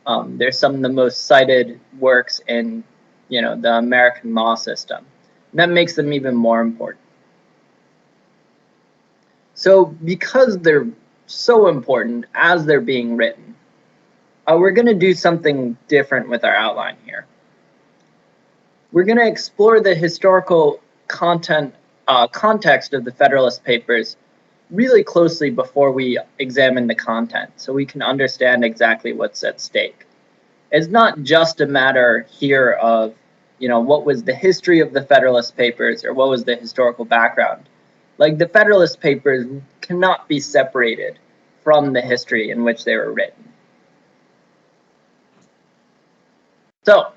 They're some of the most cited works in, the American law system. And that makes them even more important. So because they're so important as they're being written, we're going to do something different with our outline here. We're going to explore the historical context of the Federalist Papers really closely before we examine the content, so we can understand exactly what's at stake. It's not just a matter here of, what was the history of the Federalist Papers or what was the historical background. Like, the Federalist Papers cannot be separated from the history in which they were written. So,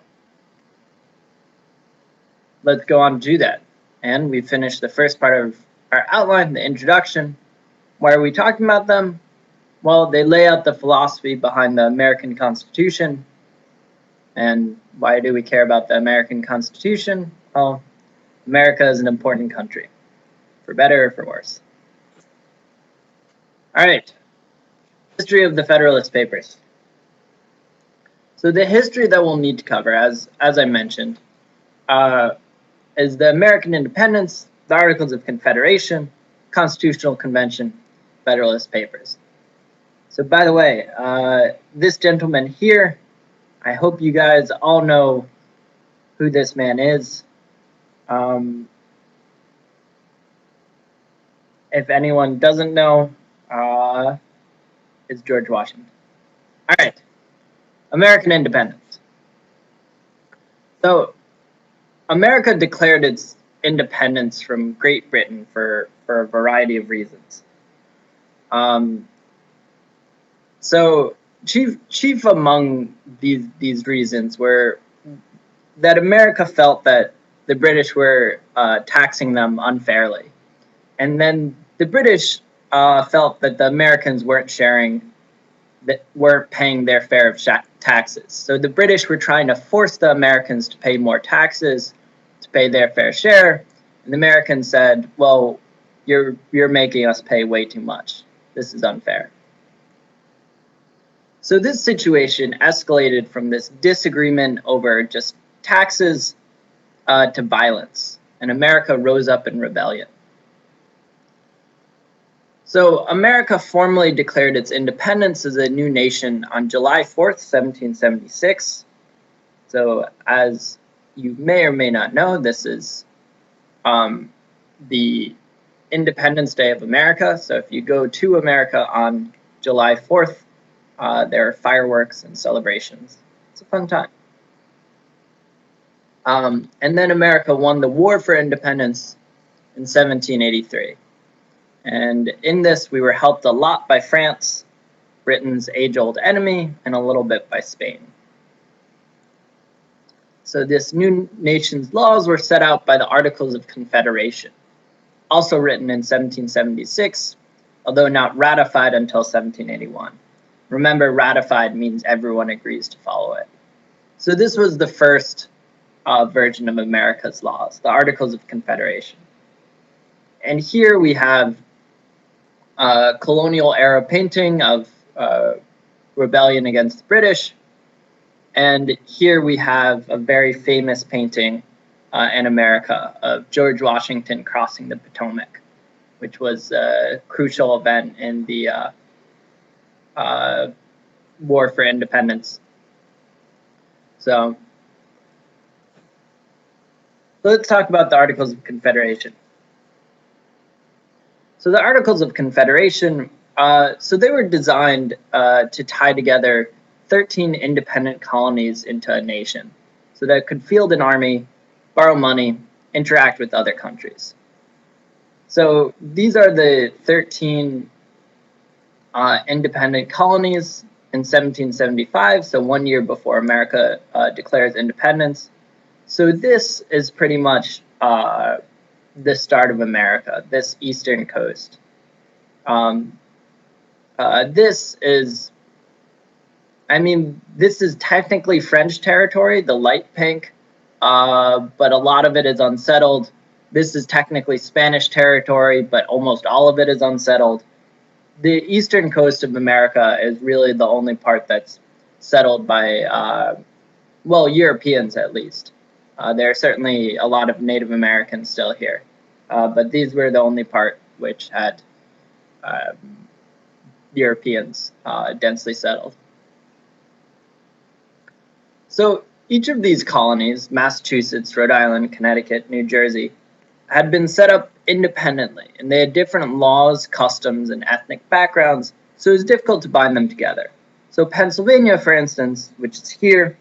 let's go on to do that. And we finished the first part of our outline, the introduction. Why are we talking about them? Well, they lay out the philosophy behind the American Constitution. And why do we care about the American Constitution? Well, America is an important country, for better or for worse. All right, history of the Federalist Papers. So the history that we'll need to cover, as I mentioned, is the American Independence, the Articles of Confederation, Constitutional Convention, Federalist Papers. So by the way, this gentleman here, I hope you guys all know who this man is. If anyone doesn't know, it's George Washington. All right, American independence. So America declared its independence from Great Britain for a variety of reasons. So chief among these reasons were that America felt that the British were taxing them unfairly, and then the British felt that the Americans weren't paying their fair of taxes. So the British were trying to force the Americans to pay more taxes, to pay their fair share, and the Americans said, "Well, you're making us pay way too much. This is unfair." So this situation escalated from this disagreement over just taxes to violence, and America rose up in rebellion. So America formally declared its independence as a new nation on July 4th, 1776. So as you may or may not know, this is the Independence Day of America. So if you go to America on July 4th, there are fireworks and celebrations. It's a fun time. And then America won the War for Independence in 1783. And in this, we were helped a lot by France, Britain's age-old enemy, and a little bit by Spain. So this new nation's laws were set out by the Articles of Confederation, also written in 1776, although not ratified until 1781. Remember, ratified means everyone agrees to follow it. So this was the first version of America's laws, the Articles of Confederation. And here we have colonial era painting of rebellion against the British. And here we have a very famous painting in America of George Washington crossing the Potomac, which was a crucial event in the War for Independence. So let's talk about the Articles of Confederation. So the Articles of Confederation, so they were designed to tie together 13 independent colonies into a nation, so that it could field an army, borrow money, interact with other countries. So these are the 13 independent colonies in 1775, so 1 year before America declares independence. So this is pretty much the start of America, this eastern coast. This is, this is technically French territory, the light pink, but a lot of it is unsettled. This is technically Spanish territory, but almost all of it is unsettled. The eastern coast of America is really the only part that's settled by, well, Europeans at least. There are certainly a lot of Native Americans still here, but these were the only part which had Europeans densely settled. So each of these colonies, Massachusetts, Rhode Island, Connecticut, New Jersey, had been set up independently, and they had different laws, customs, and ethnic backgrounds, so it was difficult to bind them together. So Pennsylvania, for instance, which is here,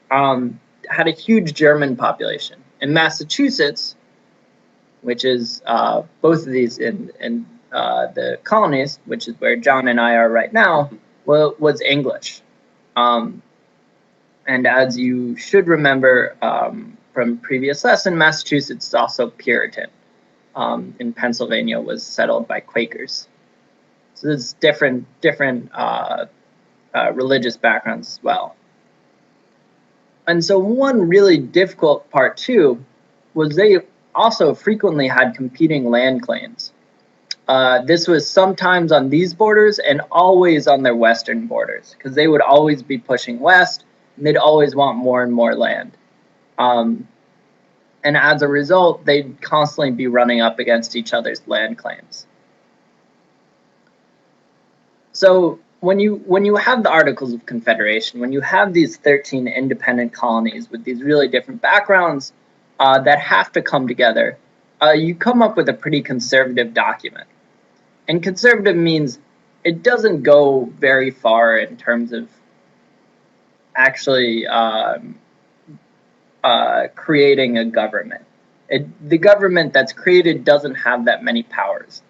had a huge German population. And Massachusetts, which is both of these in the colonies, which is where John and I are right now, was English. And as you should remember from previous lesson, Massachusetts is also Puritan. And Pennsylvania was settled by Quakers. So there's different religious backgrounds as well. And so one really difficult part too was they also frequently had competing land claims. This was sometimes on these borders and always on their western borders, because they would always be pushing west and they'd always want more and more land. And as a result, they'd constantly be running up against each other's land claims. So when you have the Articles of Confederation, when you have these 13 independent colonies with these really different backgrounds that have to come together, you come up with a pretty conservative document. And conservative means it doesn't go very far in terms of actually creating a government. The government that's created doesn't have that many powers.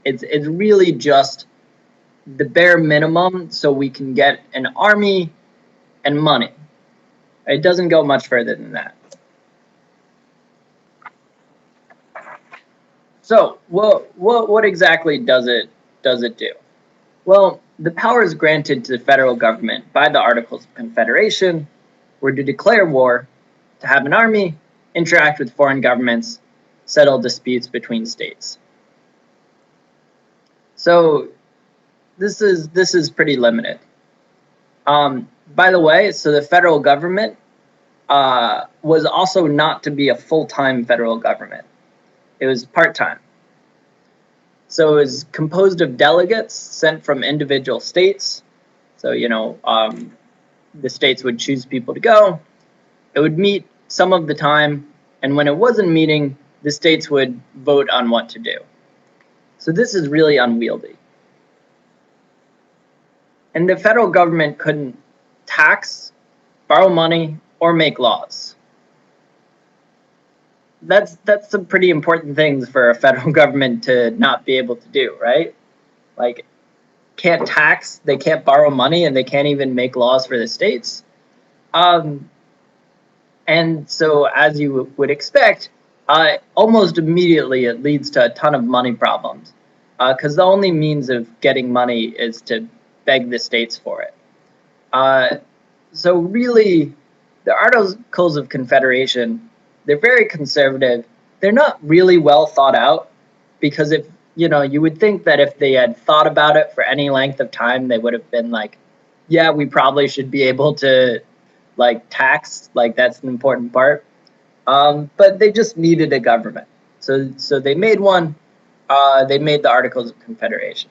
It's really just the bare minimum so we can get an army and money. It doesn't go much further than that. So what exactly does it do? Well, the powers granted to the federal government by the Articles of Confederation were to declare war, to have an army, interact with foreign governments, settle disputes between states. So this is pretty limited. By the way, so the federal government was also not to be a full-time federal government. It was part-time. So it was composed of delegates sent from individual states. So, the states would choose people to go. It would meet some of the time, and when it wasn't meeting, the states would vote on what to do. So this is really unwieldy. And the federal government couldn't tax, borrow money, or make laws. That's some pretty important things for a federal government to not be able to do, right? Like, can't tax, they can't borrow money, and they can't even make laws for the states. And so, as you would expect, almost immediately it leads to a ton of money problems, because the only means of getting money is to beg the states for it. So really, the Articles of Confederation, they're very conservative. They're not really well thought out, because if, you would think that if they had thought about it for any length of time, they would have been like, yeah, we probably should be able to, tax, that's an important part. But they just needed a government. So they made one. They made the Articles of Confederation.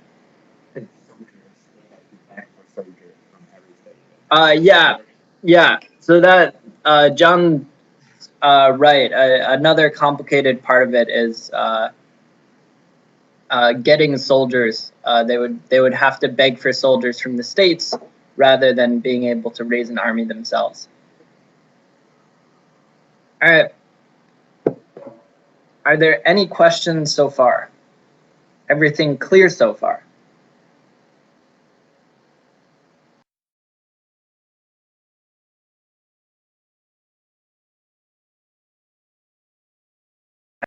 Yeah. So that John, right. Another complicated part of it is getting soldiers. They would have to beg for soldiers from the states rather than being able to raise an army themselves. All right. Are there any questions so far? Everything clear so far?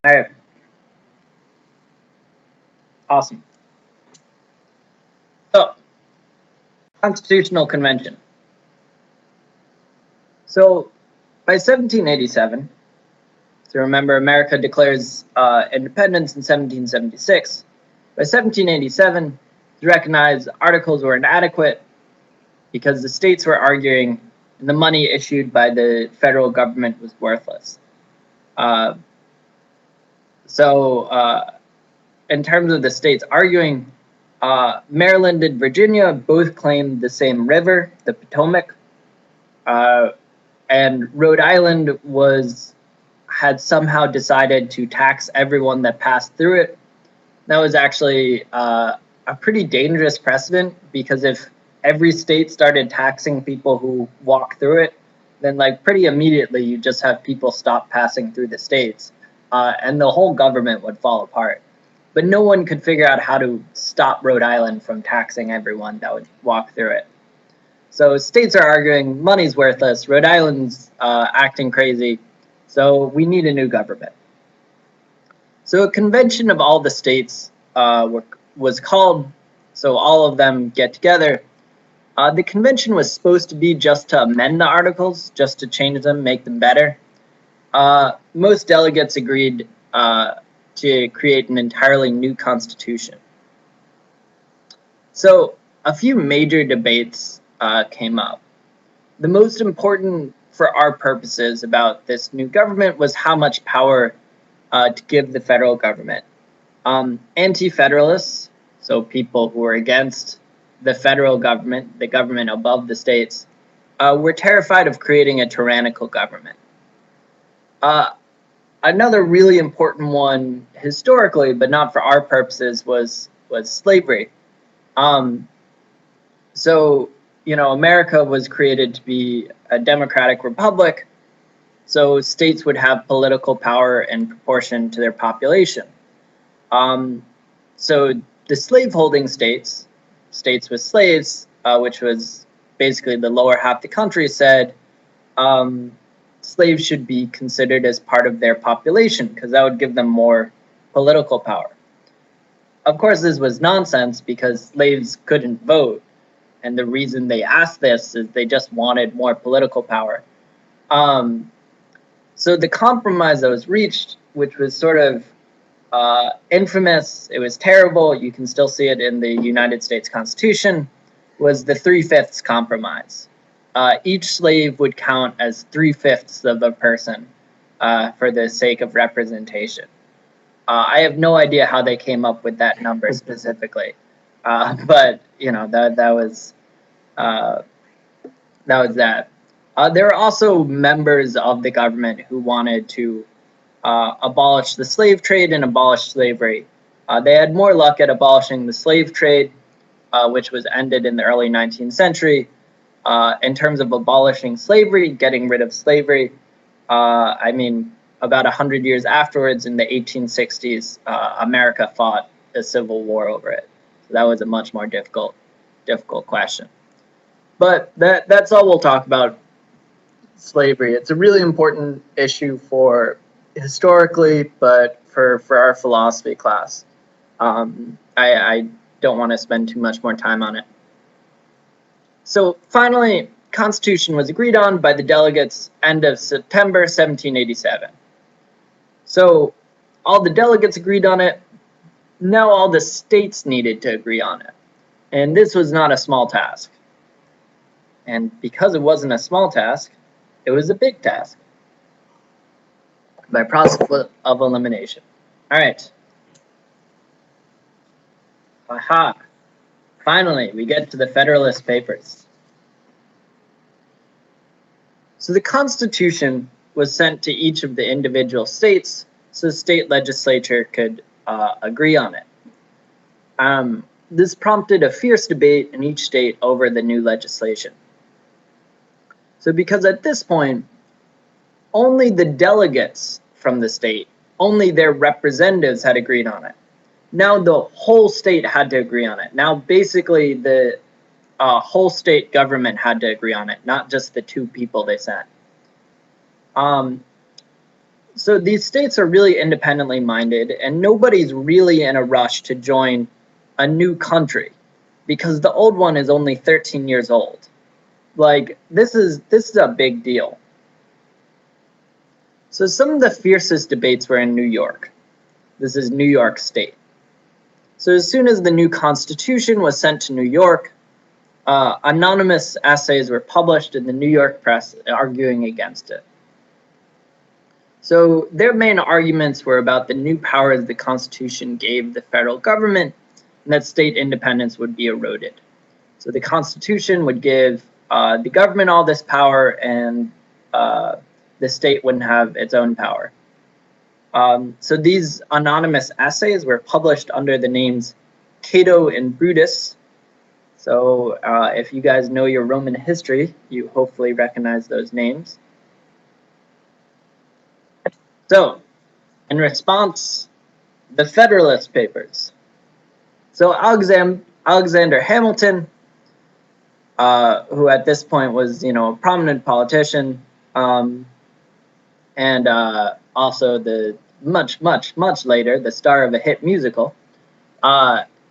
All right. Awesome. So, Constitutional Convention. So, by 1787, so remember America declares independence in 1776. By 1787, it's recognized articles were inadequate, because the states were arguing the money issued by the federal government was worthless. In terms of the states arguing, Maryland and Virginia both claimed the same river, the Potomac, and Rhode Island had somehow decided to tax everyone that passed through it. That was actually a pretty dangerous precedent, because if every state started taxing people who walk through it, then like pretty immediately you just have people stop passing through the states, and the whole government would fall apart. But no one could figure out how to stop Rhode Island from taxing everyone that would walk through it. So states are arguing money's worthless, Rhode Island's acting crazy, so we need a new government. So a convention of all the states was called, so all of them get together. The convention was supposed to be just to amend the articles, just to change them, make them better. Most delegates agreed to create an entirely new constitution. So a few major debates came up. The most important for our purposes about this new government was how much power to give the federal government. Anti-federalists, so people who were against the federal government, the government above the states, were terrified of creating a tyrannical government. Another really important one historically, but not for our purposes, was slavery. America was created to be a democratic republic, so states would have political power in proportion to their population. So the slaveholding states with slaves, which was basically the lower half of the country, said slaves should be considered as part of their population because that would give them more political power. Of course, this was nonsense because slaves couldn't vote, and the reason they asked this is they just wanted more political power. So the compromise that was reached, which was sort of infamous, it was terrible, you can still see it in the United States Constitution, was the 3/5 compromise. Each slave would count as 3/5 of a person for the sake of representation. I have no idea how they came up with that number specifically, but that was that. There are also members of the government who wanted to abolish the slave trade and abolish slavery. They had more luck at abolishing the slave trade, which was ended in the early 19th century. In terms of abolishing slavery, getting rid of slavery, about 100 years afterwards, in the 1860s, America fought a civil war over it. So that was a much more difficult question. But that's all we'll talk about slavery. It's a really important issue for historically, but for our philosophy class, I don't want to spend too much more time on it. So finally, Constitution was agreed on by the delegates end of September 1787. So all the delegates agreed on it. Now all the states needed to agree on it. And this was not a small task. And because it wasn't a small task, it was a big task by process of elimination. All right. Aha. Finally, we get to the Federalist Papers. So the Constitution was sent to each of the individual states so the state legislature could agree on it. This prompted a fierce debate in each state over the new legislation. So because at this point, only the delegates from the state, only their representatives had agreed on it. Now the whole state had to agree on it. Now basically the whole state government had to agree on it, not just the two people they sent. So these states are really independently minded, and nobody's really in a rush to join a new country because the old one is only 13 years old. Like, this is a big deal. So some of the fiercest debates were in New York. This is New York State. So as soon as the new Constitution was sent to New York, anonymous essays were published in the New York press arguing against it. So their main arguments were about the new powers the Constitution gave the federal government and that state independence would be eroded. So the Constitution would give the government all this power and the state wouldn't have its own power. So these anonymous essays were published under the names Cato and Brutus. So if you guys know your Roman history, you hopefully recognize those names. So, in response, the Federalist Papers. So Alexander Hamilton, who at this point was, a prominent politician, and also the much later, the star of a hit musical,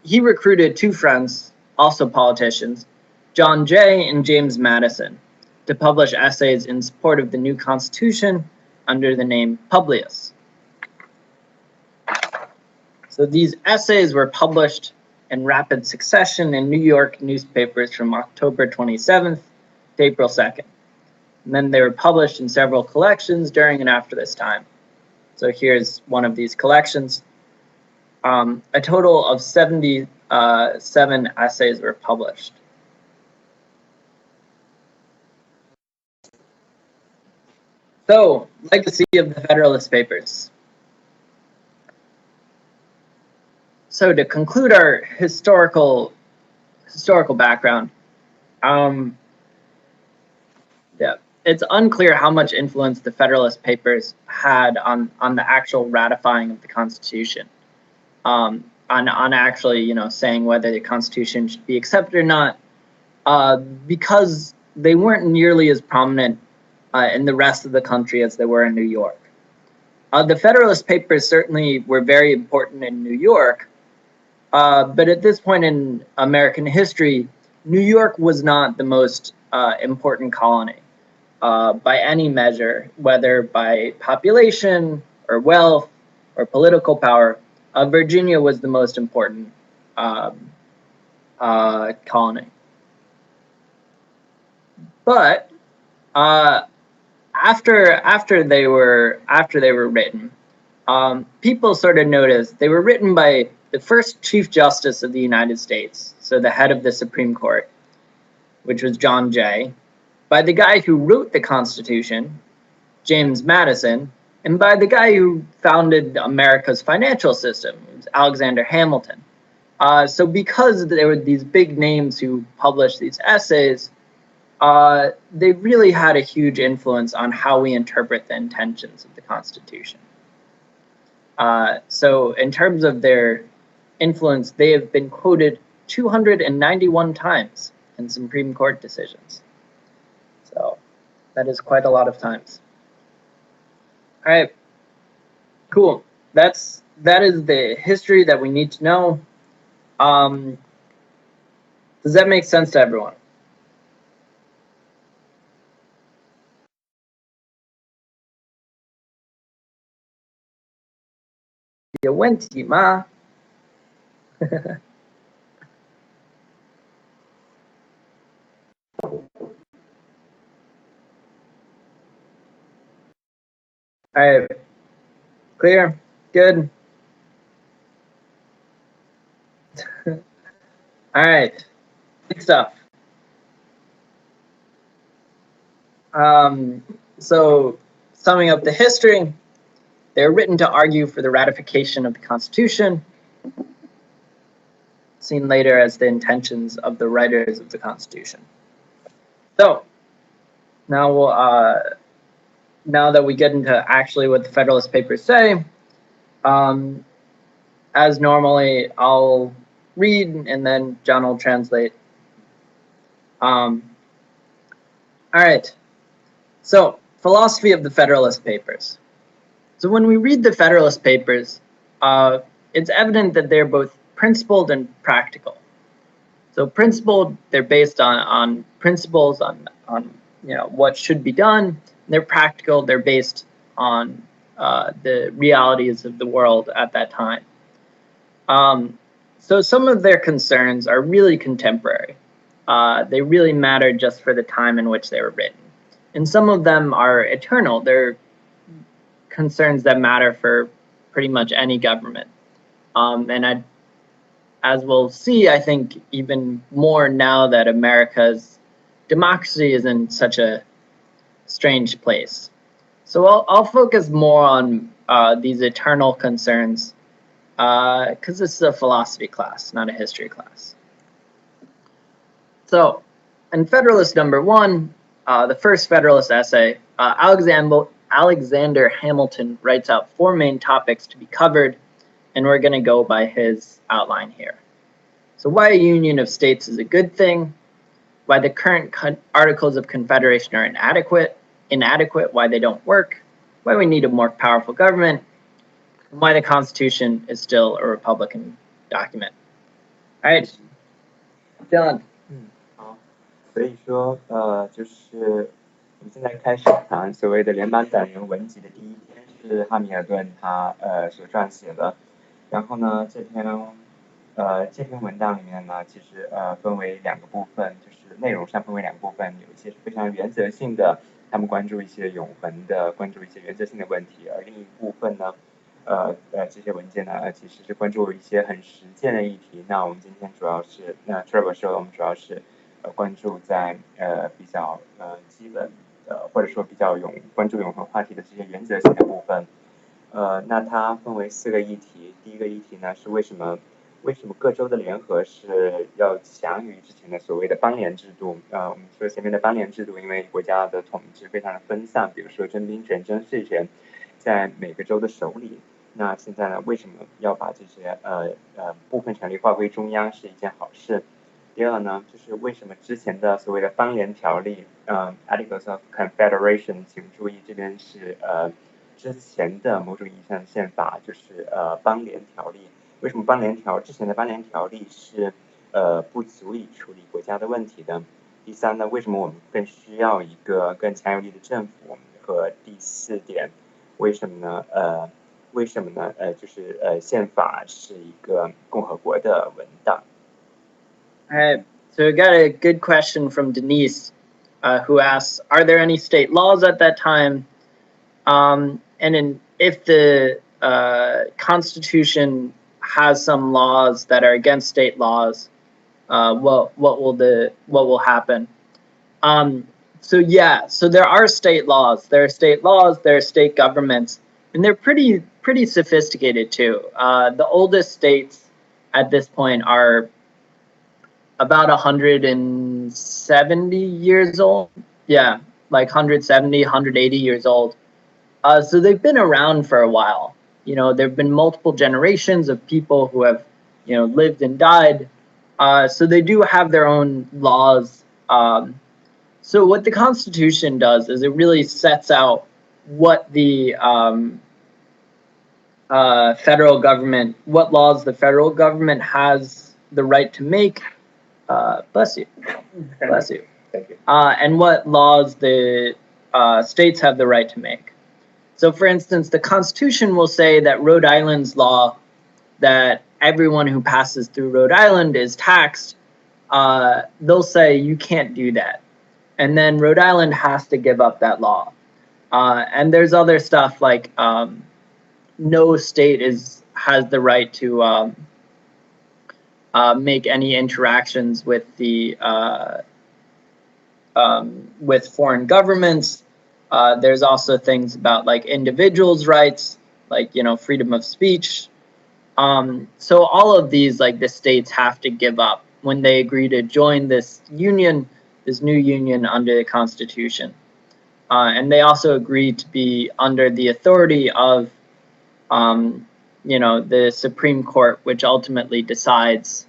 he recruited two friends, also politicians, John Jay and James Madison, to publish essays in support of the new Constitution under the name Publius. So these essays were published in rapid succession in New York newspapers from October 27th to April 2nd. And then they were published in several collections during and after this time. So here's one of these collections. A total of 77 essays were published. So, legacy of the Federalist Papers. So to conclude our historical background, it's unclear how much influence the Federalist Papers had on the actual ratifying of the Constitution, on actually saying whether the Constitution should be accepted or not, because they weren't nearly as prominent in the rest of the country as they were in New York. The Federalist Papers certainly were very important in New York, but at this point in American history, New York was not the most important colony by any measure, whether by population or wealth or political power. Virginia was the most important colony. But after they were written, people sort of noticed they were written by the first Chief Justice of the United States, so the head of the Supreme Court, which was John Jay, by the guy who wrote the Constitution, James Madison, and by the guy who founded America's financial system, it was Alexander Hamilton. So because there were these big names who published these essays, they really had a huge influence on how we interpret the intentions of the Constitution. So in terms of their influence, they have been quoted 291 times in Supreme Court decisions. So that is quite a lot of times. All right, cool. That is the history that we need to know. Does that make sense to everyone?有问题吗？All right, clear, good. All right, good stuff. So summing up the history, they're written to argue for the ratification of the Constitution, seen later as the intentions of the writers of the Constitution. So now now that we get into actually what the Federalist Papers say, as normally, I'll read and then John will translate. All right, so philosophy of the Federalist Papers. So when we read the Federalist Papers, it's evident that they're both principled and practical. So principled, they're based on principles, on what should be done. They're practical, they're based on the realities of the world at that time. So some of their concerns are really contemporary. they really matter just for the time in which they were written. And some of them are eternal. They're concerns that matter for pretty much any government. As we'll see, I think even more now that America's democracy is in such a strange place. So I'll focus more on these eternal concerns because this is a philosophy class, not a history class. So in Federalist number 1, the first Federalist essay, Alexander Hamilton writes out 4 main topics to be covered, and we're going to go by his outline here. So why a union of states is a good thing, why the current Articles of Confederation are inadequate, why they don't work, why we need a more powerful government, and why the Constitution is still a Republican document. All right, Dylan. 好，所以说就是我们现在开始谈所谓的联邦党人文集的第一篇是汉密尔顿他所撰写的，然后呢这篇文档里面呢其实分为2个部分，就是内容上分为2个部分，有一些是非常原则性的，他们关注一些永恒的，关注一些原则性的问题，而另一部分呢这些文件呢其实是关注一些很实践的议题。那我们今天主要是Trevor 说我们主要是关注在比较基本的或者说比较关注永恒话题的这些原则性的部分。那它分为4个议题。第一个议题呢是为什么各州的联合是要强于之前的所谓的邦联制度？我们说前面的邦联制度，因为国家的统治非常的分散，比如说征兵权、征税权在每个州的手里。那现在呢，为什么要把这些部分权力划归中央是一件好事？第二呢，就是为什么之前的所谓的邦联条例，Articles of Confederation， 请注意这边是之前的某种意义上的宪法，就是邦联条例。为什么之前的邦联条例是不足以处理国家的问题的？第3呢，为什么我们更需要一个更强有力的政府？和第4点，为什么呢？就是宪法是一个共和国的文档。All right, so we got a good question from Denise, who asks, are there any state laws at that time? If the Constitution has some laws that are against state laws, what will happen? So there are state laws. There are state governments, and they're pretty sophisticated too. The oldest states at this point are about 170 years old. Yeah, like 170, 180 years old. So they've been around for a while. You know, there have been multiple generations of people who have, lived and died. So they do have their own laws. So what the Constitution does is it really sets out what the federal government, what laws the federal government has the right to make. Bless you. Bless you. Thank you. And what laws the states have the right to make. So, for instance, the Constitution will say that Rhode Island's law, that everyone who passes through Rhode Island is taxed, they'll say you can't do that. And then Rhode Island has to give up that law. And there's other stuff like no state has the right to make any interactions with the with foreign governments. There's also things about like individuals' rights, like freedom of speech. So all of these, like the states have to give up when they agree to join this union, this new union under the Constitution. And they also agree to be under the authority of, the Supreme Court, which ultimately decides,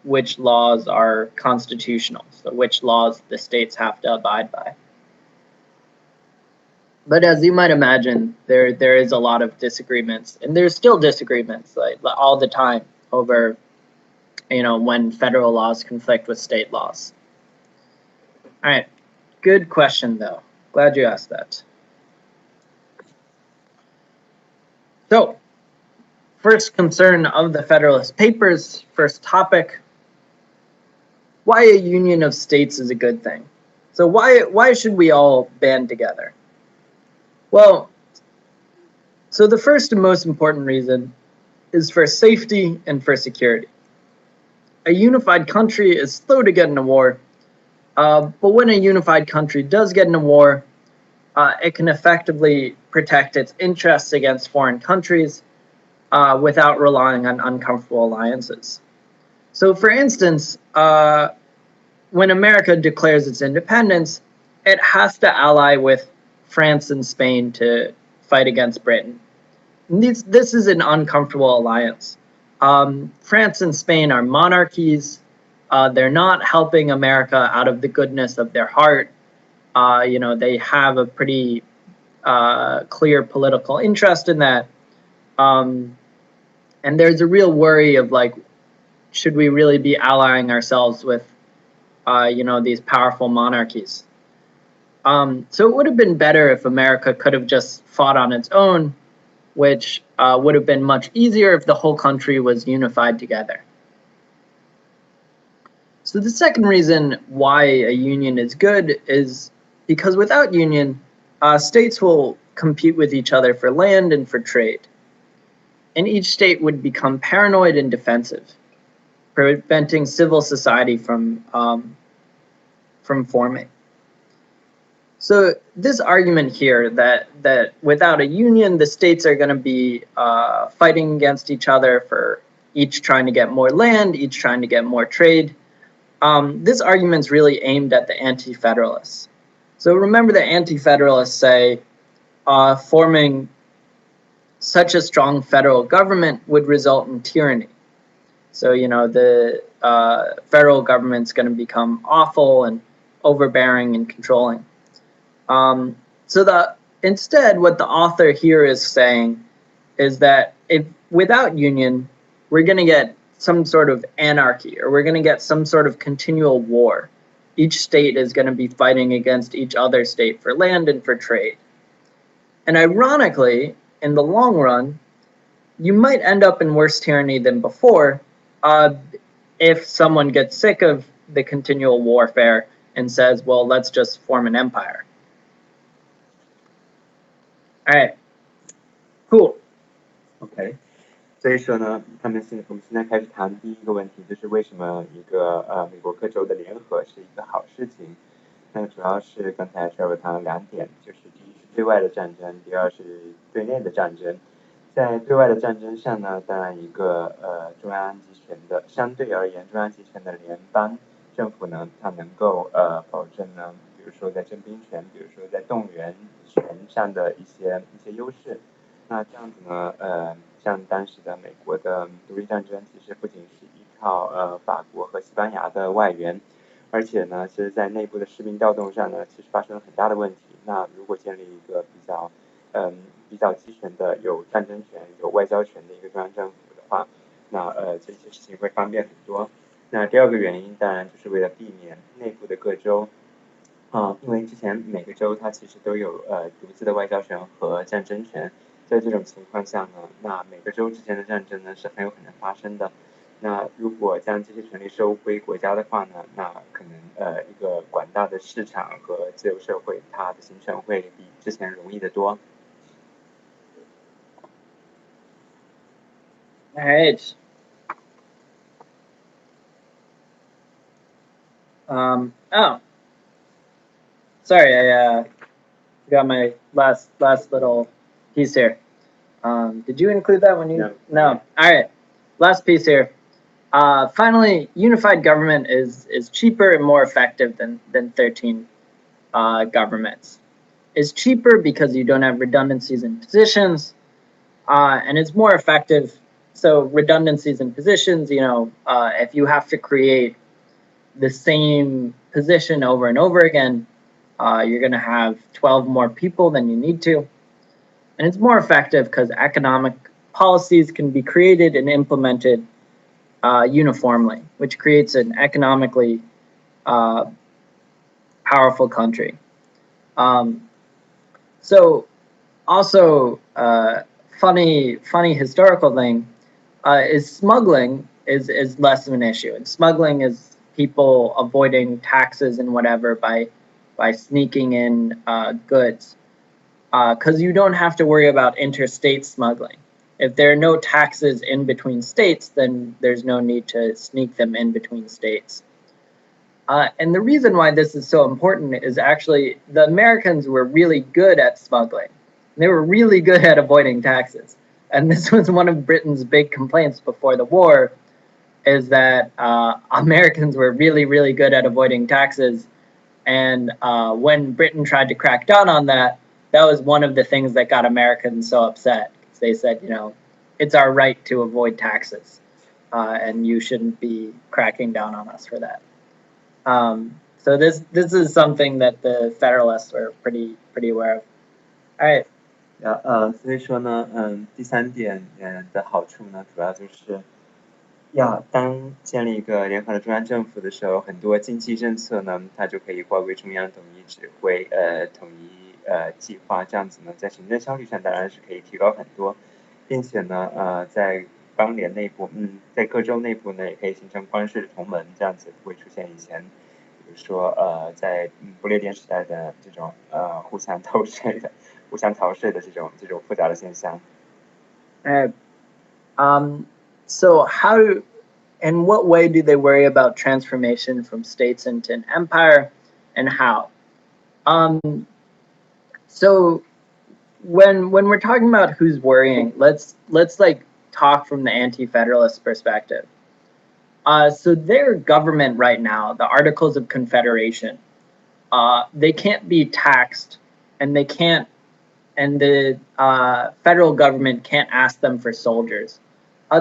which laws are constitutional, so which laws the states have to abide by. But as you might imagine, there is a lot of disagreements, and there's still disagreements like all the time over, when federal laws conflict with state laws. All right, good question though. Glad you asked that. So, first concern of the Federalist Papers, first topic, why a union of states is a good thing. So why should we all band together? Well, so the first and most important reason is for safety and for security. A unified country is slow to get in a war, but when a unified country does get in a war, it can effectively protect its interests against foreign countries without relying on uncomfortable alliances. So, for instance, when America declares its independence, it has to ally with France and Spain to fight against Britain. This is an uncomfortable alliance. France and Spain are monarchies. They're not helping America out of the goodness of their heart. They have a pretty clear political interest in that. And there's a real worry of like, should we really be allying ourselves with, these powerful monarchies? So it would have been better if America could have just fought on its own, which would have been much easier if the whole country was unified together. So the second reason why a union is good is because without union, states will compete with each other for land and for trade. And each state would become paranoid and defensive, preventing civil society from forming. So this argument here that without a union, the states are going to be fighting against each other for each trying to get more land, each trying to get more trade. This argument's really aimed at the anti-federalists. So remember, the anti-federalists say forming such a strong federal government would result in tyranny. So, the federal government's going to become awful and overbearing and controlling. Instead, what the author here is saying is that without union, we're going to get some sort of anarchy, or we're going to get some sort of continual war. Each state is going to be fighting against each other state for land and for trade. And ironically, in the long run, you might end up in worse tyranny than before if someone gets sick of the continual warfare and says, well, let's just form an empire. All right, cool. OK， 所以说呢，我们现在开始谈第一个问题，就是为什么一个美国各州的联合是一个好事情。那主要是刚才Trevor谈了2点，就是第一是对外的战争，第二是对内的战争。在对外的战争上呢，当然一个中央集权的，相对而言中央集权的联邦政府呢，它能够保证呢，比如说在征兵权，比如说在动员权上的一些优势。那这样子呢，像当时的美国的独立战争，其实不仅是依靠法国和西班牙的外援，而且呢，其实在内部的士兵调动上呢，其实发生了很大的问题。那如果建立一个比较集权的有战争权、有外交权的一个中央政府的话，那这些事情会方便很多。那第二个原因当然就是为了避免内部的各州，因为之前每个州它其实都有独自的外交权和战争权，在这种情况下呢，那每个州之间的战争呢是很有可能发生的。那如果将这些权利收归国家的话呢，那可能一个广大的市场和自由社会，它的形成会比之前容易得多。All right. Sorry, I got my last little piece here. Did you include that when you? No. All right. Last piece here. Finally, unified government is cheaper and more effective than 13 governments. It's cheaper because you don't have redundancies in positions, and it's more effective. So redundancies in positions, if you have to create the same position over and over again, you're going to have 12 more people than you need to. And it's more effective because economic policies can be created and implemented uniformly, which creates an economically powerful country. So also, funny historical thing is smuggling is less of an issue. And smuggling is people avoiding taxes and whatever by sneaking in goods, because you don't have to worry about interstate smuggling. If there are no taxes in between states, then there's no need to sneak them in between states. And the reason why this is so important is actually the Americans were really good at smuggling. They were really good at avoiding taxes. And this was one of Britain's big complaints before the war, is that Americans were really, really good at avoiding taxes. And when Britain tried to crack down on that, that was one of the things that got Americans so upset. They said, you know, it's our right to avoid taxes, and you shouldn't be cracking down on us for that. So this is something that the Federalists were pretty aware of. All right. 所以说呢，第三点的好处呢，主要就是当建立一个联合的中央政府的时候，很多经济政策呢，它就可以划归中央统一指挥，统一计划，这样子呢，在行政效率上当然是可以提高很多，并且呢，在邦联内部，在各州内部呢，也可以形成关税的同盟，这样子不会出现以前，比如说在不列颠时代的这种互相逃税的这种复杂的现象。So in what way do they worry about transformation from states into an empire, and how? So when we're talking about who's worrying, let's like talk from the anti-federalist perspective. So their government right now, the Articles of Confederation, they can't be taxed, and the federal government can't ask them for soldiers.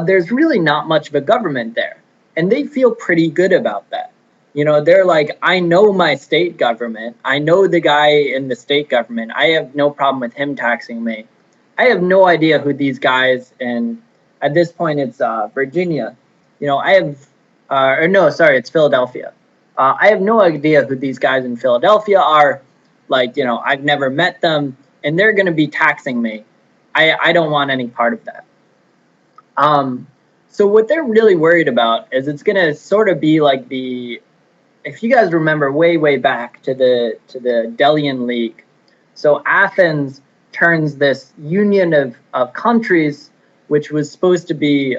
There's really not much of a government there, and they feel pretty good about that. You know, they're like, I know my state government. I know the guy in the state government. I have no problem with him taxing me. I have no idea who these guys in, at this point it's Virginia. You know, it's Philadelphia. I have no idea who these guys in Philadelphia are. Like, you know, I've never met them, and they're going to be taxing me. I don't want any part of that. So what they're really worried about is it's going to sort of be like if you guys remember way back to the Delian League. So Athens turns this union of countries, which was supposed to be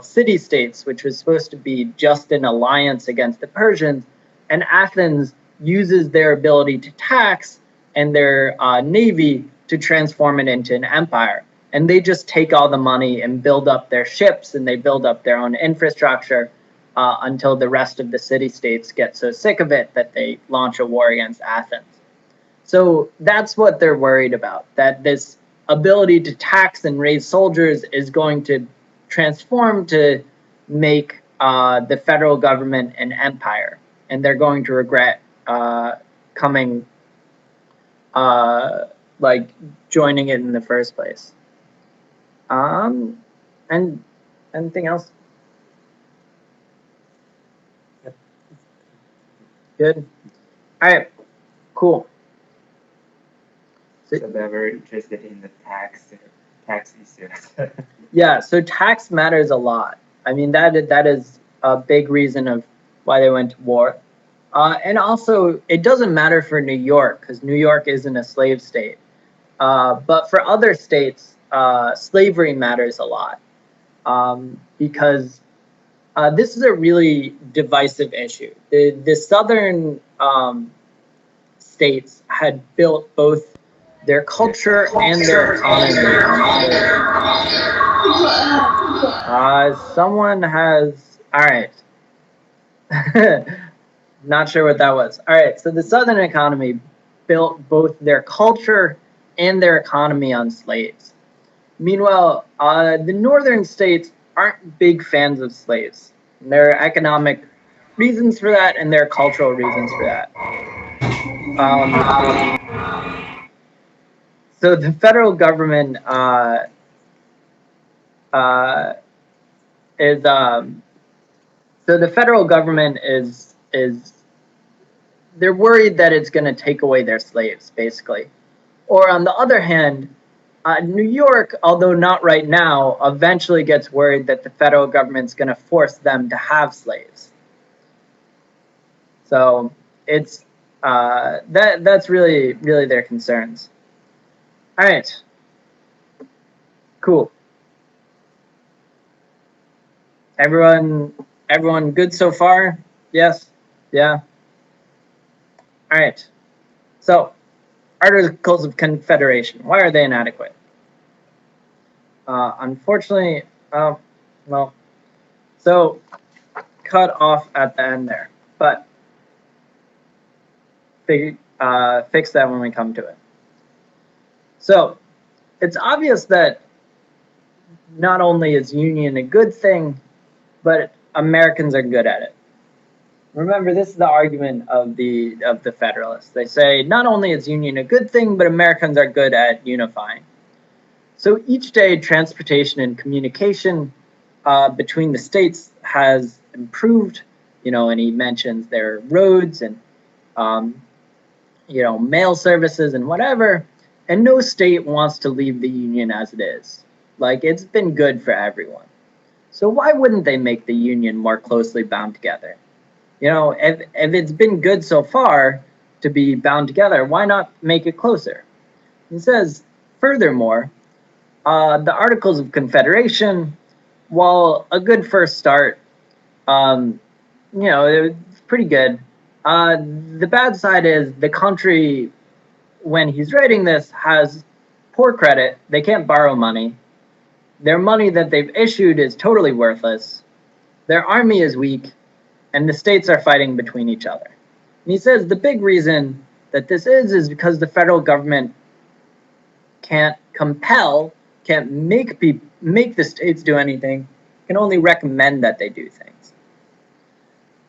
city-states, which was supposed to be just an alliance against the Persians, and Athens uses their ability to tax and their navy to transform it into an empire. And they just take all the money and build up their ships, and they build up their own infrastructure until the rest of the city-states get so sick of it that they launch a war against Athens. So that's what they're worried about, that this ability to tax and raise soldiers is going to transform to make the federal government an empire, and they're going to regret joining it in the first place. And anything else? Yep. Good. All right. Cool. So they're very interested in the tax issue. Yeah. So tax matters a lot. I mean, that is a big reason of why they went to war. And also, it doesn't matter for New York, because New York isn't a slave state. But for other states, slavery matters a lot, because this is a really divisive issue. The southern states had built both their culture and their economy. Someone has, all right. Not sure what that was. All right, so the southern economy built both their culture and their economy on slaves. Meanwhile, the northern states aren't big fans of slaves. There are economic reasons for that, and there are cultural reasons for that. So the federal government is they're worried that it's going to take away their slaves, basically. Or on the other hand, New York, although not right now, eventually gets worried that the federal government's going to force them to have slaves. So it's that's really their concerns. All right, cool. Everyone good so far? Yes? Yeah? All right. So, Articles of Confederation. Why are they inadequate? Unfortunately, well, so cut off at the end there. But fix that when we come to it. So, it's obvious that not only is union a good thing, but Americans are good at it. Remember, this is the argument of the Federalists. They say not only is union a good thing, but Americans are good at unifying. So each day, transportation and communication between the states has improved. And he mentions their roads and mail services and whatever. And no state wants to leave the union as it is. Like, it's been good for everyone. So why wouldn't they make the union more closely bound together? If it's been good so far to be bound together, why not make it closer? He says, furthermore, the Articles of Confederation, while a good first start, it's pretty good. The bad side is the country, when he's writing this, has poor credit. They can't borrow money. Their money that they've issued is totally worthless. Their army is weak, and the states are fighting between each other. And he says the big reason that this is because the federal government can't make the states do anything, can only recommend that they do things.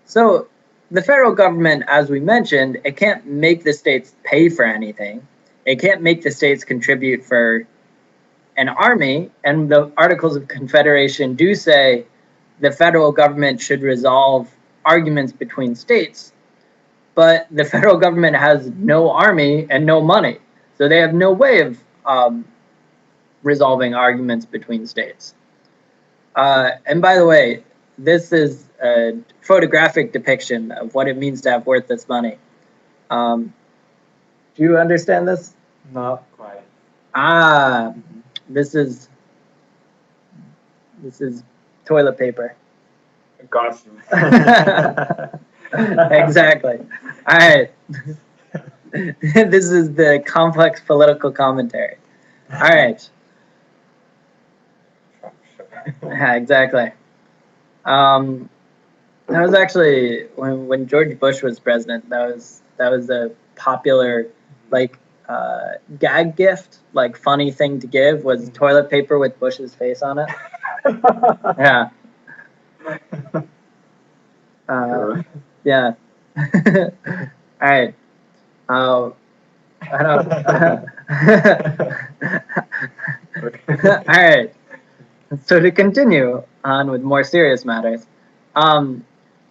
So the federal government, as we mentioned, it can't make the states pay for anything. It can't make the states contribute for an army, and the Articles of Confederation do say the federal government should resolve arguments between states, but the federal government has no army and no money, so they have no way of resolving arguments between states. And by the way, this is a photographic depiction of what it means to have worthless money. Do you understand this? Not quite. This is toilet paper. Got you. Exactly. All right. This is the complex political commentary. All right. Yeah, exactly. That was actually when George Bush was president. That was a popular gag gift, funny thing to give was toilet paper with Bush's face on it. Yeah. Yeah. All right. All right. So to continue on with more serious matters, so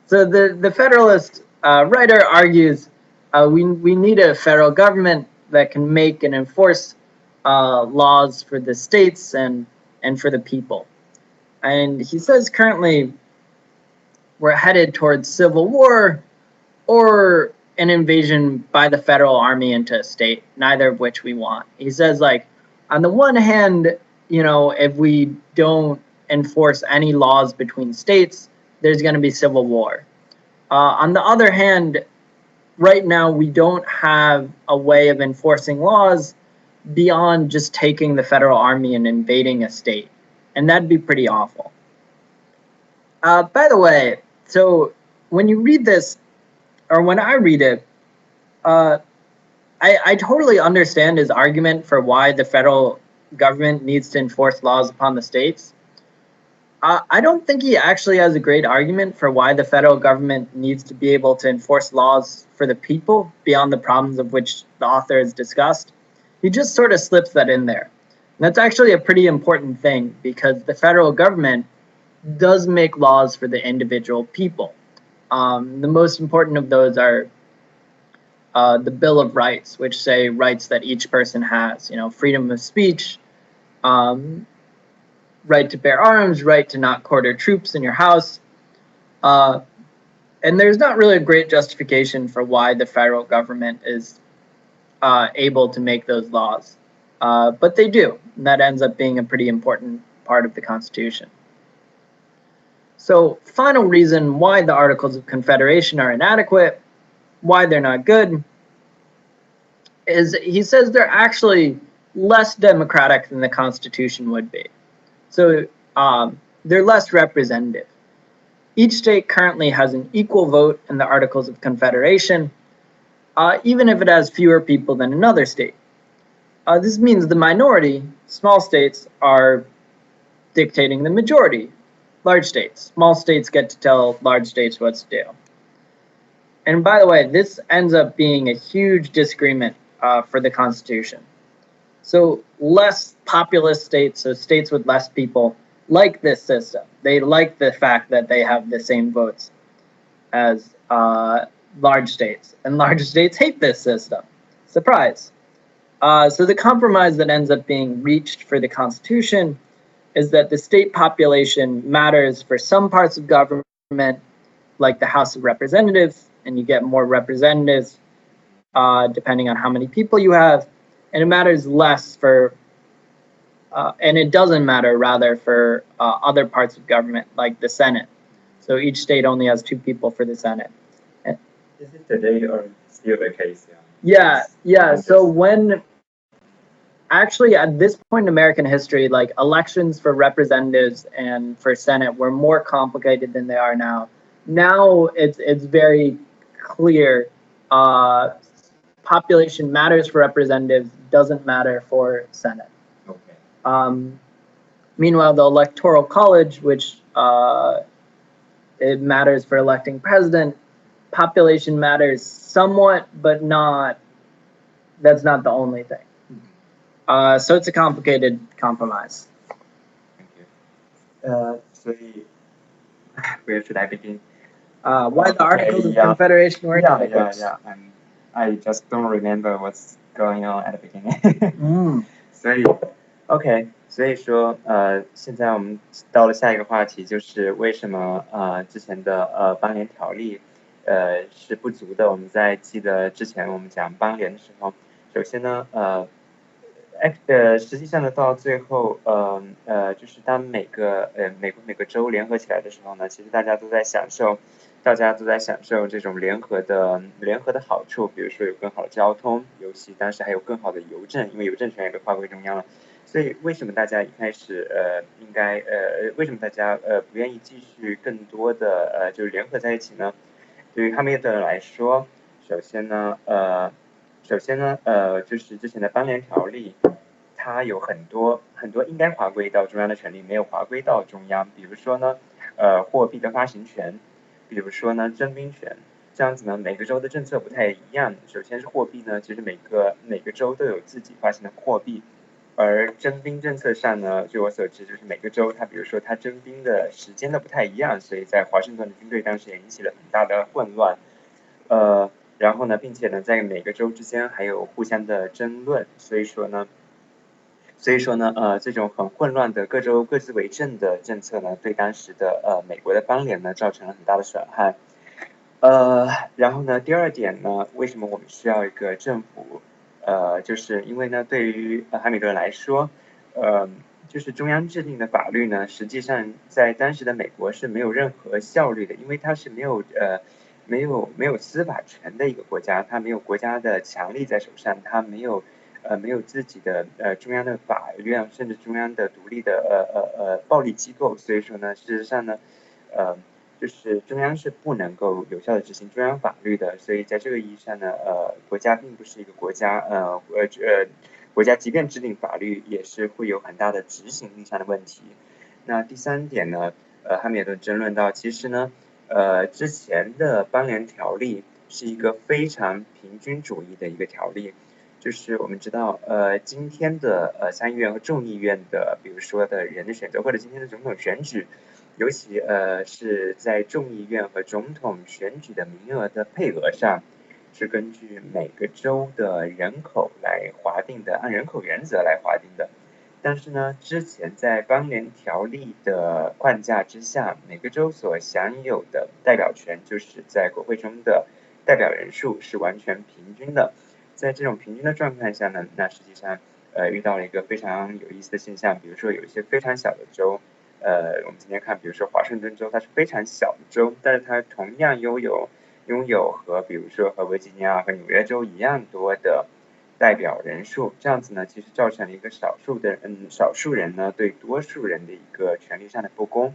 the Federalist writer argues we need a federal government that can make and enforce laws for the states and for the people. And he says currently we're headed towards civil war or an invasion by the federal army into a state, neither of which we want. He says, on the one hand, if we don't enforce any laws between states, there's going to be civil war. On the other hand, right now we don't have a way of enforcing laws beyond just taking the federal army and invading a state. And that'd be pretty awful. By the way, so when you read this, or when I read it, I totally understand his argument for why the federal government needs to enforce laws upon the states. I don't think he actually has a great argument for why the federal government needs to be able to enforce laws for the people beyond the problems of which the author has discussed. He just sort of slips that in there. And that's actually a pretty important thing because the federal government does make laws for the individual people. The most important of those are the Bill of Rights, which say rights that each person has, freedom of speech, right to bear arms, right to not quarter troops in your house. And there's not really a great justification for why the federal government is able to make those laws. But they do, and that ends up being a pretty important part of the Constitution. So, final reason why the Articles of Confederation are inadequate, why they're not good, is he says they're actually less democratic than the Constitution would be. So, they're less representative. Each state currently has an equal vote in the Articles of Confederation, even if it has fewer people than another state. This means the minority, small states, are dictating the majority, large states. Small states get to tell large states what to do. And by the way, this ends up being a huge disagreement for the Constitution. So less populous states, so states with less people, like this system. They like the fact that they have the same votes as large states. And large states hate this system. Surprise. So the compromise that ends up being reached for the Constitution is that the state population matters for some parts of government, like the House of Representatives, and you get more representatives depending on how many people you have, and it matters less for, and it doesn't matter rather for other parts of government, like the Senate. So each state only has 2 people for the Senate. Is it today or still the case? Yeah. So when actually at this point in American history, like elections for representatives and for Senate were more complicated than they are now. Now it's very clear. Population matters for representatives, doesn't matter for Senate. Okay. Meanwhile, the Electoral College, which it matters for electing president, population matters somewhat, but not. That's not the only thing. So it's a complicated compromise. Thank you. So where should I begin? Why the Articles of Confederation were inadequate? Yeah. I just don't remember what's going on at the beginning. 所以说现在我们到了下一个话题，就是为什么之前的邦联条例是不足的。我们在记得之前我们讲邦联的时候，首先呢实际上呢，到最后，就是当每个州联合起来的时候呢，其实大家都在享受这种联合的好处，比如说有更好的交通，尤其当时还有更好的邮政，因为邮政权也被划归中央了。所以为什么大家一开始为什么大家不愿意继续更多的就是联合在一起呢？对于汉密尔顿来说，首先呢，就是之前的邦联条例，它有很多应该划归到中央的权利没有划归到中央，比如说呢，货币的发行权，比如说呢，征兵权，这样子呢，每个州的政策不太一样。首先是货币呢，其实每个州都有自己发行的货币，而征兵政策上呢，据我所知，就是每个州它比如说它征兵的时间都不太一样，所以在华盛顿的军队当时也引起了很大的混乱。然后呢，并且呢，在每个州之间还有互相的争论，所以说呢，这种很混乱的各州各自为政的政策呢，对当时的美国的邦联呢造成了很大的损害。然后呢，第二点呢，为什么我们需要一个政府？就是因为呢，对于汉密尔顿来说，就是中央制定的法律呢，实际上在当时的美国是没有任何效率的，因为它是没有司法权的一个国家，它没有国家的强力在手上，它没有自己的中央的法院，甚至中央的独立的暴力机构，所以说呢，事实上呢，就是中央是不能够有效的执行中央法律的，所以在这个意义上呢，国家并不是一个国家，国家即便制定法律，也是会有很大的执行力上的问题。那第三点呢，汉密尔顿争论到，其实呢，之前的邦联条例是一个非常平均主义的一个条例，就是我们知道，今天的参议院和众议院的，比如说的人的选择，或者今天的总统选举。尤其是在众议院和总统选举的名额的配额上，是根据每个州的人口来划定的，按人口原则来划定的。但是呢，之前在邦联条例的框架之下，每个州所享有的代表权，就是在国会中的代表人数是完全平均的。在这种平均的状况下呢，那实际上遇到了一个非常有意思的现象，比如说有一些非常小的州，我们今天看，比如说华盛顿州，它是非常小的州，但是它同样拥有和比如说和维吉尼亚和纽约州一样多的代表人数，这样子呢，其实造成了一个少数人呢对多数人的一个权利上的不公。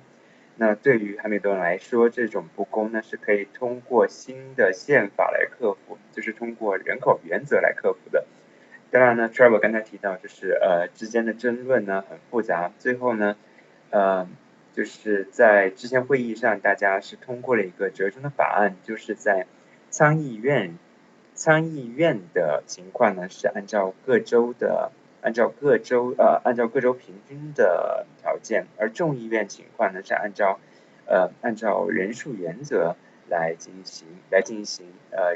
那对于汉密尔顿来说，这种不公呢是可以通过新的宪法来克服，就是通过人口原则来克服的。当然呢 ，Trevor 刚才提到，就是之间的争论呢很复杂，最后呢，就是在之前会议上，大家是通过了一个折中的法案，就是在参议院的情况呢是按照各州平均的条件，而众议院情况呢是按照人数原则来进行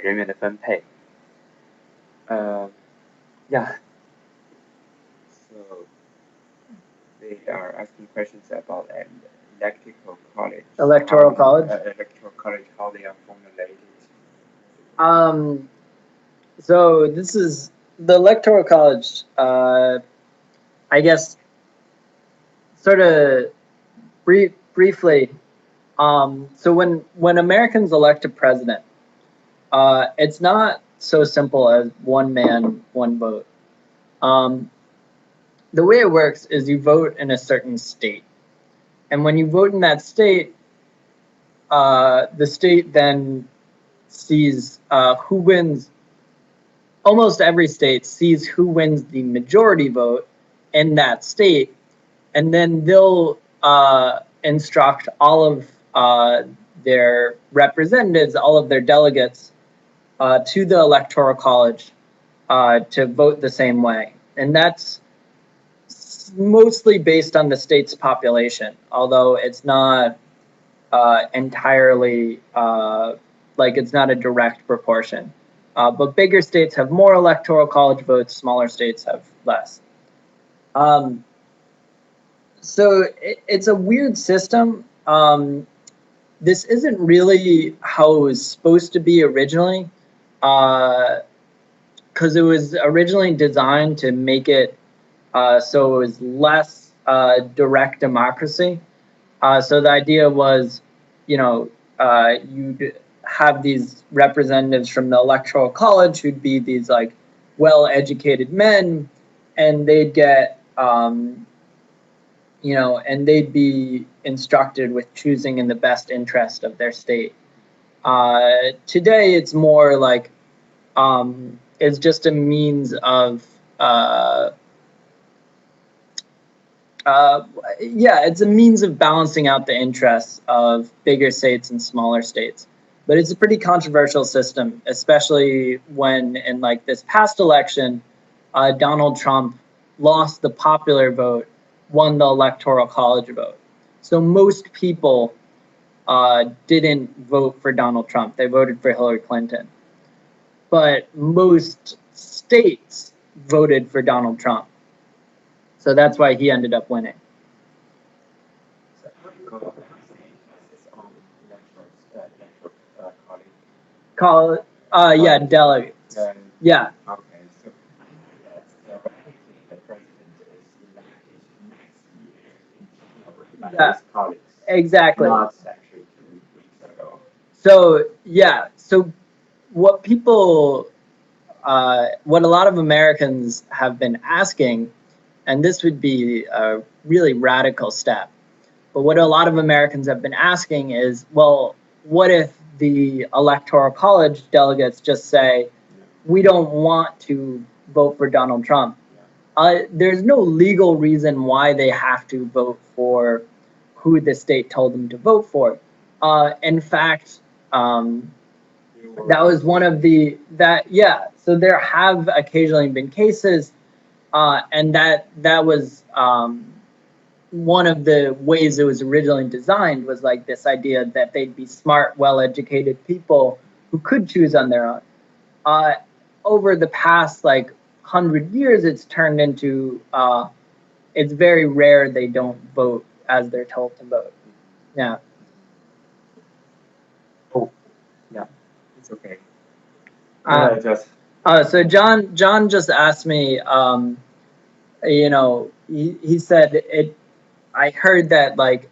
人员的分配。Yeah. So they are asking questions about electoral college. Electoral college. Electoral college, how they are formulated. So this is the electoral college. I guess, sort of briefly. So when Americans elect a president, it's not so simple as one man, one vote. The way it works is you vote in a certain state, and when you vote in that state, the state then sees who wins. Almost every state sees who wins the majority vote in that state, and then they'll instruct all of their representatives, all of their delegates, to the electoral college to vote the same way. And that's mostly based on the state's population, although it's not entirely like it's not a direct proportion. But bigger states have more electoral college votes, smaller states have less. So it's a weird system. This isn't really how it was supposed to be originally, because it was originally designed to make it so it was less direct democracy. So the idea was, you'd have these representatives from the electoral college who'd be these like well-educated men, and they'd get and they'd be instructed with choosing in the best interest of their state. Today it's more like it's just a means of it's a means of balancing out the interests of bigger states and smaller states. But it's a pretty controversial system, especially when in like this past election, Donald Trump lost the popular vote, won the electoral college vote. So most people didn't vote for Donald Trump. They voted for Hillary Clinton. But most states voted for Donald Trump. So that's why he ended up winning. Delegates. Yeah. Okay, so the president is elected next year in college. Exactly. Not actually 2 weeks ago. So what a lot of Americans have been asking, and this would be a really radical step, but what a lot of Americans have been asking is, well, what if the electoral college delegates just say, we don't want to vote for Donald Trump? There's no legal reason why they have to vote for who the state told them to vote for. In fact, that was one of so there have occasionally been cases, and that was one of the ways it was originally designed, was like this idea that they'd be smart, well-educated people who could choose on their own. Over the past 100 years, it's turned into it's very rare they don't vote as they're told to vote. Yeah. Oh, yeah, it's okay. Just. So John just asked me. You know, he said it. I heard that like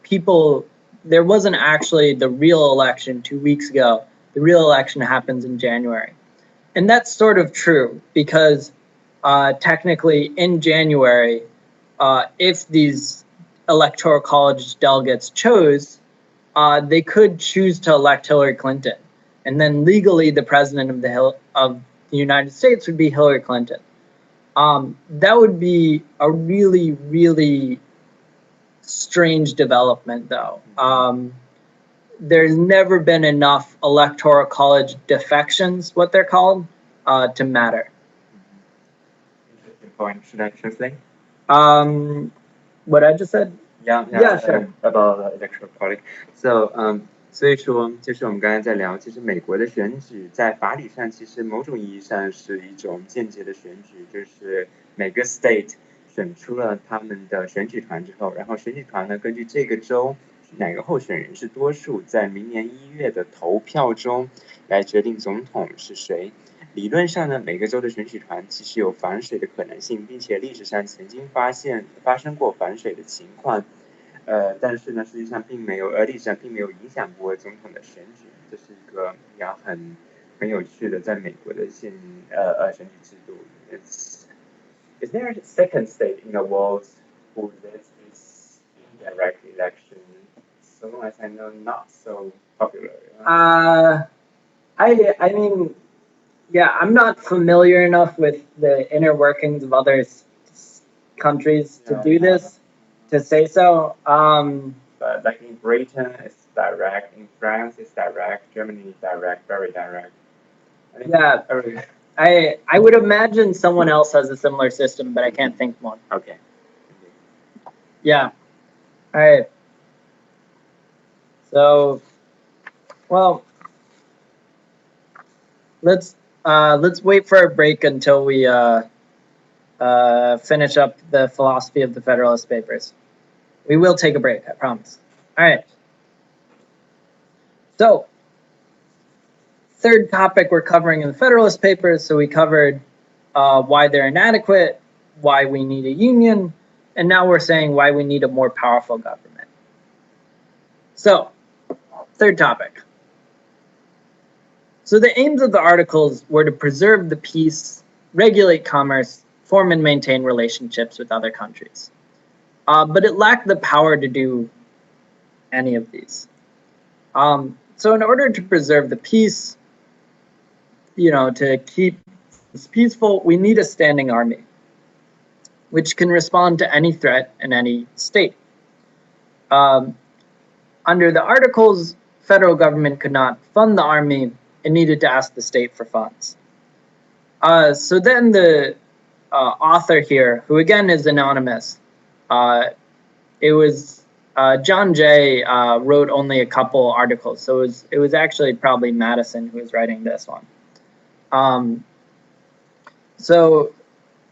people. There wasn't actually the real election 2 weeks ago. The real election happens in January, and that's sort of true because technically in January, if these electoral college delegates chose, they could choose to elect Hillary Clinton, and then legally the president of the United States would be Hillary Clinton. That would be a really, really strange development, though. There's never been enough electoral college defections, what they're called, to matter. Interesting point. Should I translate? What I just said? Yeah, sure. About the electoral college. So, 所以说，就是我们刚才在聊，其实美国的选举在法理上，其实某种意义上是一种间接的选举，就是每个 state 选出了他们的选举团之后，然后选举团呢，根据这个州哪个候选人是多数，在明年1月的投票中来决定总统是谁。理论上呢，每个州的选举团其实有反水的可能性，并且历史上曾经发生过反水的情况。但是呢，实际上并没有，历史上并没有影响过总统的选举，这是一个很有趣的，在美国的选举制度。Is there a second state in the world who does this indirect election? So long as I know, not so popular. I mean, yeah, I'm not familiar enough with the inner workings of other countries to do this. To say so. But like in Britain, it's direct. In France, it's direct. Germany is direct, very direct. Yeah, I would imagine someone else has a similar system, but I can't think one. Okay. Yeah. All right. So, well, let's wait for a break until we finish up the philosophy of the Federalist Papers. We will take a break, I promise. All right. So, third topic we're covering in the Federalist Papers. So we covered why they're inadequate, why we need a union, and now we're saying why we need a more powerful government. So, third topic. So the aims of the articles were to preserve the peace, regulate commerce, form and maintain relationships with other countries. But it lacked the power to do any of these. So in order to preserve the peace, to keep this peaceful, we need a standing army, which can respond to any threat in any state. Under the articles, federal government could not fund the army. It needed to ask the state for funds. So then the author here, who again is anonymous, it was John Jay wrote only a couple articles, so it was actually probably Madison who was writing this one. So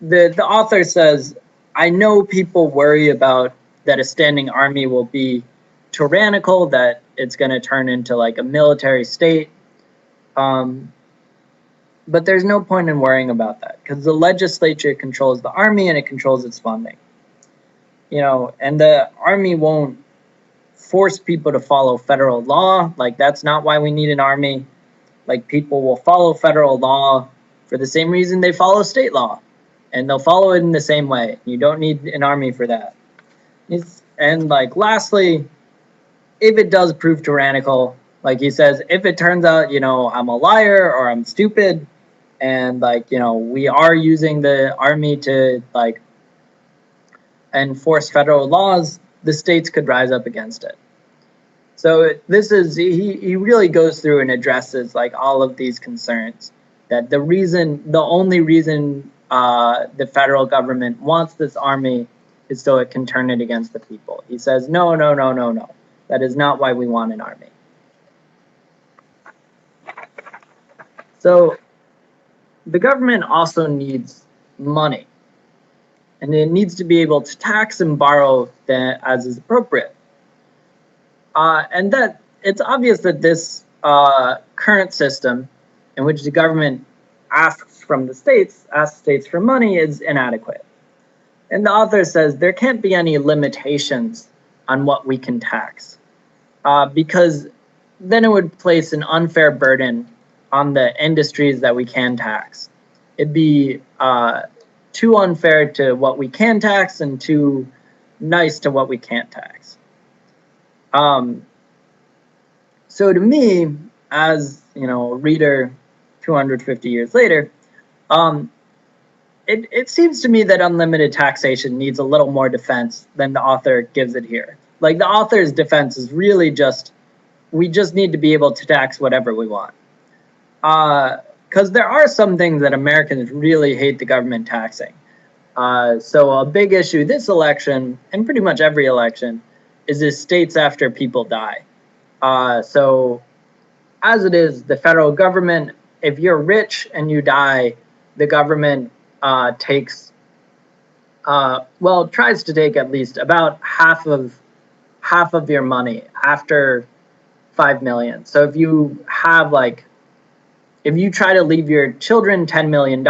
the author says, I know people worry about that a standing army will be tyrannical, that it's going to turn into like a military state. But there's no point in worrying about that because the legislature controls the army and it controls its funding. And the army won't force people to follow federal law. Like, that's not why we need an army. Like, people will follow federal law for the same reason they follow state law. And they'll follow it in the same way. You don't need an army for that. And, like, lastly, if it does prove tyrannical, like he says, if it turns out, I'm a liar or I'm stupid, and, like, we are using the army to, like, enforce federal laws, the states could rise up against it. So this is, he really goes through and addresses like all of these concerns, that the only reason the federal government wants this army is so it can turn it against the people. He says, no. That is not why we want an army. So the government also needs money. and it needs to be able to tax and borrow as is appropriate. And that it's obvious that this current system in which the government asks states for money is inadequate. And the author says there can't be any limitations on what we can tax, because then it would place an unfair burden on the industries that we can tax. It'd be too unfair to what we can tax and too nice to what we can't tax. So to me, as a reader 250 years later, it seems to me that unlimited taxation needs a little more defense than the author gives it here. Like, the author's defense is really just, we just need to be able to tax whatever we want. Because there are some things that Americans really hate the government taxing. So a big issue this election, and pretty much every election, is estates after people die. So as it is, the federal government, if you're rich and you die, the government tries to take at least about half of your money after 5 million. So if you have if you try to leave your children $10 million,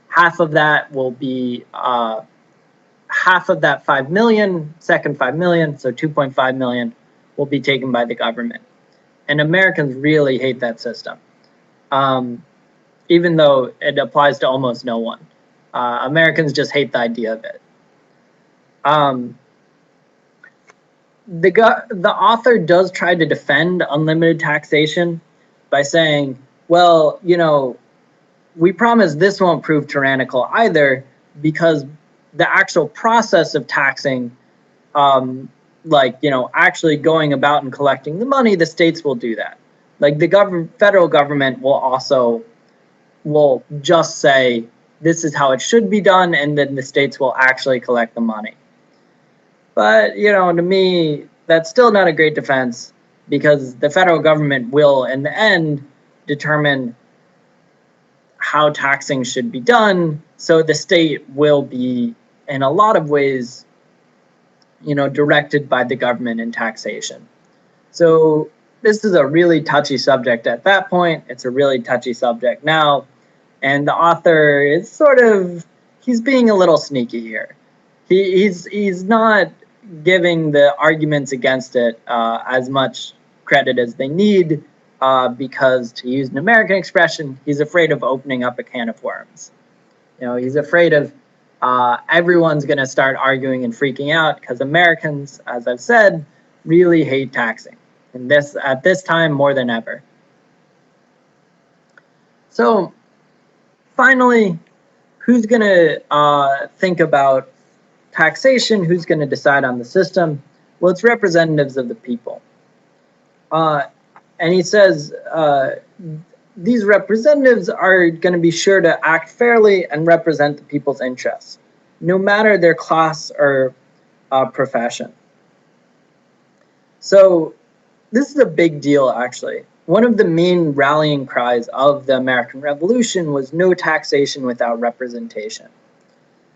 half of that will be half of that 5 million, second 5 million, so 2.5 million will be taken by the government. And Americans really hate that system, even though it applies to almost no one. Americans just hate the idea of it. The author does try to defend unlimited taxation by saying, well, we promise this won't prove tyrannical either, because the actual process of taxing, actually going about and collecting the money, the states will do that. Like, the federal government will just say, this is how it should be done, and then the states will actually collect the money. But, to me, that's still not a great defense, because the federal government will, in the end, determine how taxing should be done. So the state will be, in a lot of ways, directed by the government in taxation. So this is a really touchy subject at that point. It's a really touchy subject now. And the author is he's being a little sneaky here. He's not giving the arguments against it as much credit as they need, because, to use an American expression, he's afraid of opening up a can of worms. He's afraid of everyone's going to start arguing and freaking out, because Americans, as I've said, really hate taxing, and at this time more than ever. So finally, who's going to think about taxation? Who's going to decide on the system? Well, it's representatives of the people. And he says these representatives are going to be sure to act fairly and represent the people's interests, no matter their class or profession. So this is a big deal, actually. One of the main rallying cries of the American Revolution was no taxation without representation.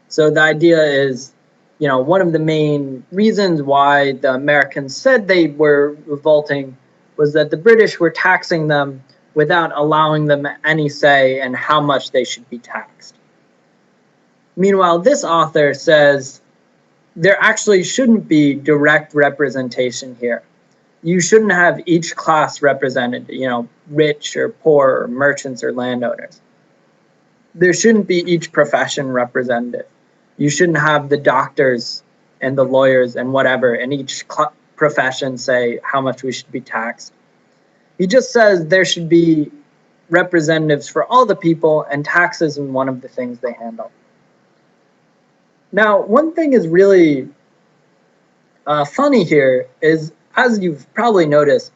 So the idea is, one of the main reasons why the Americans said they were revolting was that the British were taxing them without allowing them any say in how much they should be taxed. Meanwhile, this author says there actually shouldn't be direct representation here. You shouldn't have each class represented, rich or poor or merchants or landowners. There shouldn't be each profession represented. You shouldn't have the doctors and the lawyers and whatever in each profession say how much we should be taxed. He just says there should be representatives for all the people, and taxes is one of the things they handle. Now, one thing is really funny here is, as you've probably noticed,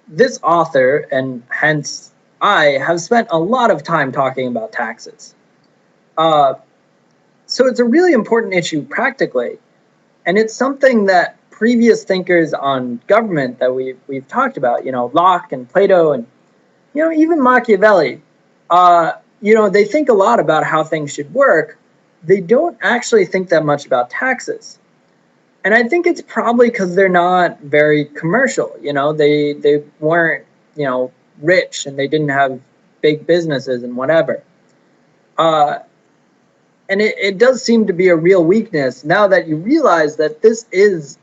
this author, and hence I, have spent a lot of time talking about taxes. So it's a really important issue practically, and it's something that previous thinkers on government that we've talked about, Locke and Plato and, even Machiavelli, they think a lot about how things should work, they don't actually think that much about taxes. And I think it's probably because they're not very commercial. They weren't, rich, and they didn't have big businesses and whatever. And it does seem to be a real weakness now that you realize that this is,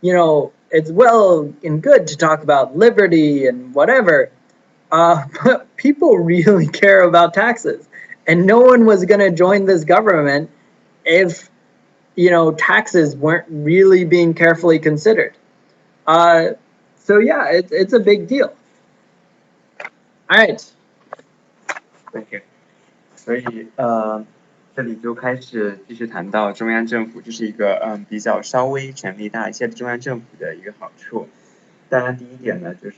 it's well and good to talk about liberty and whatever, but people really care about taxes. And no one was going to join this government if, taxes weren't really being carefully considered. So yeah, it's a big deal. All right. Thank you. 所以这里就开始继续谈到中央政府，这是一个比较稍微权力大一些的中央政府的一个好处。当然，第一点呢，就是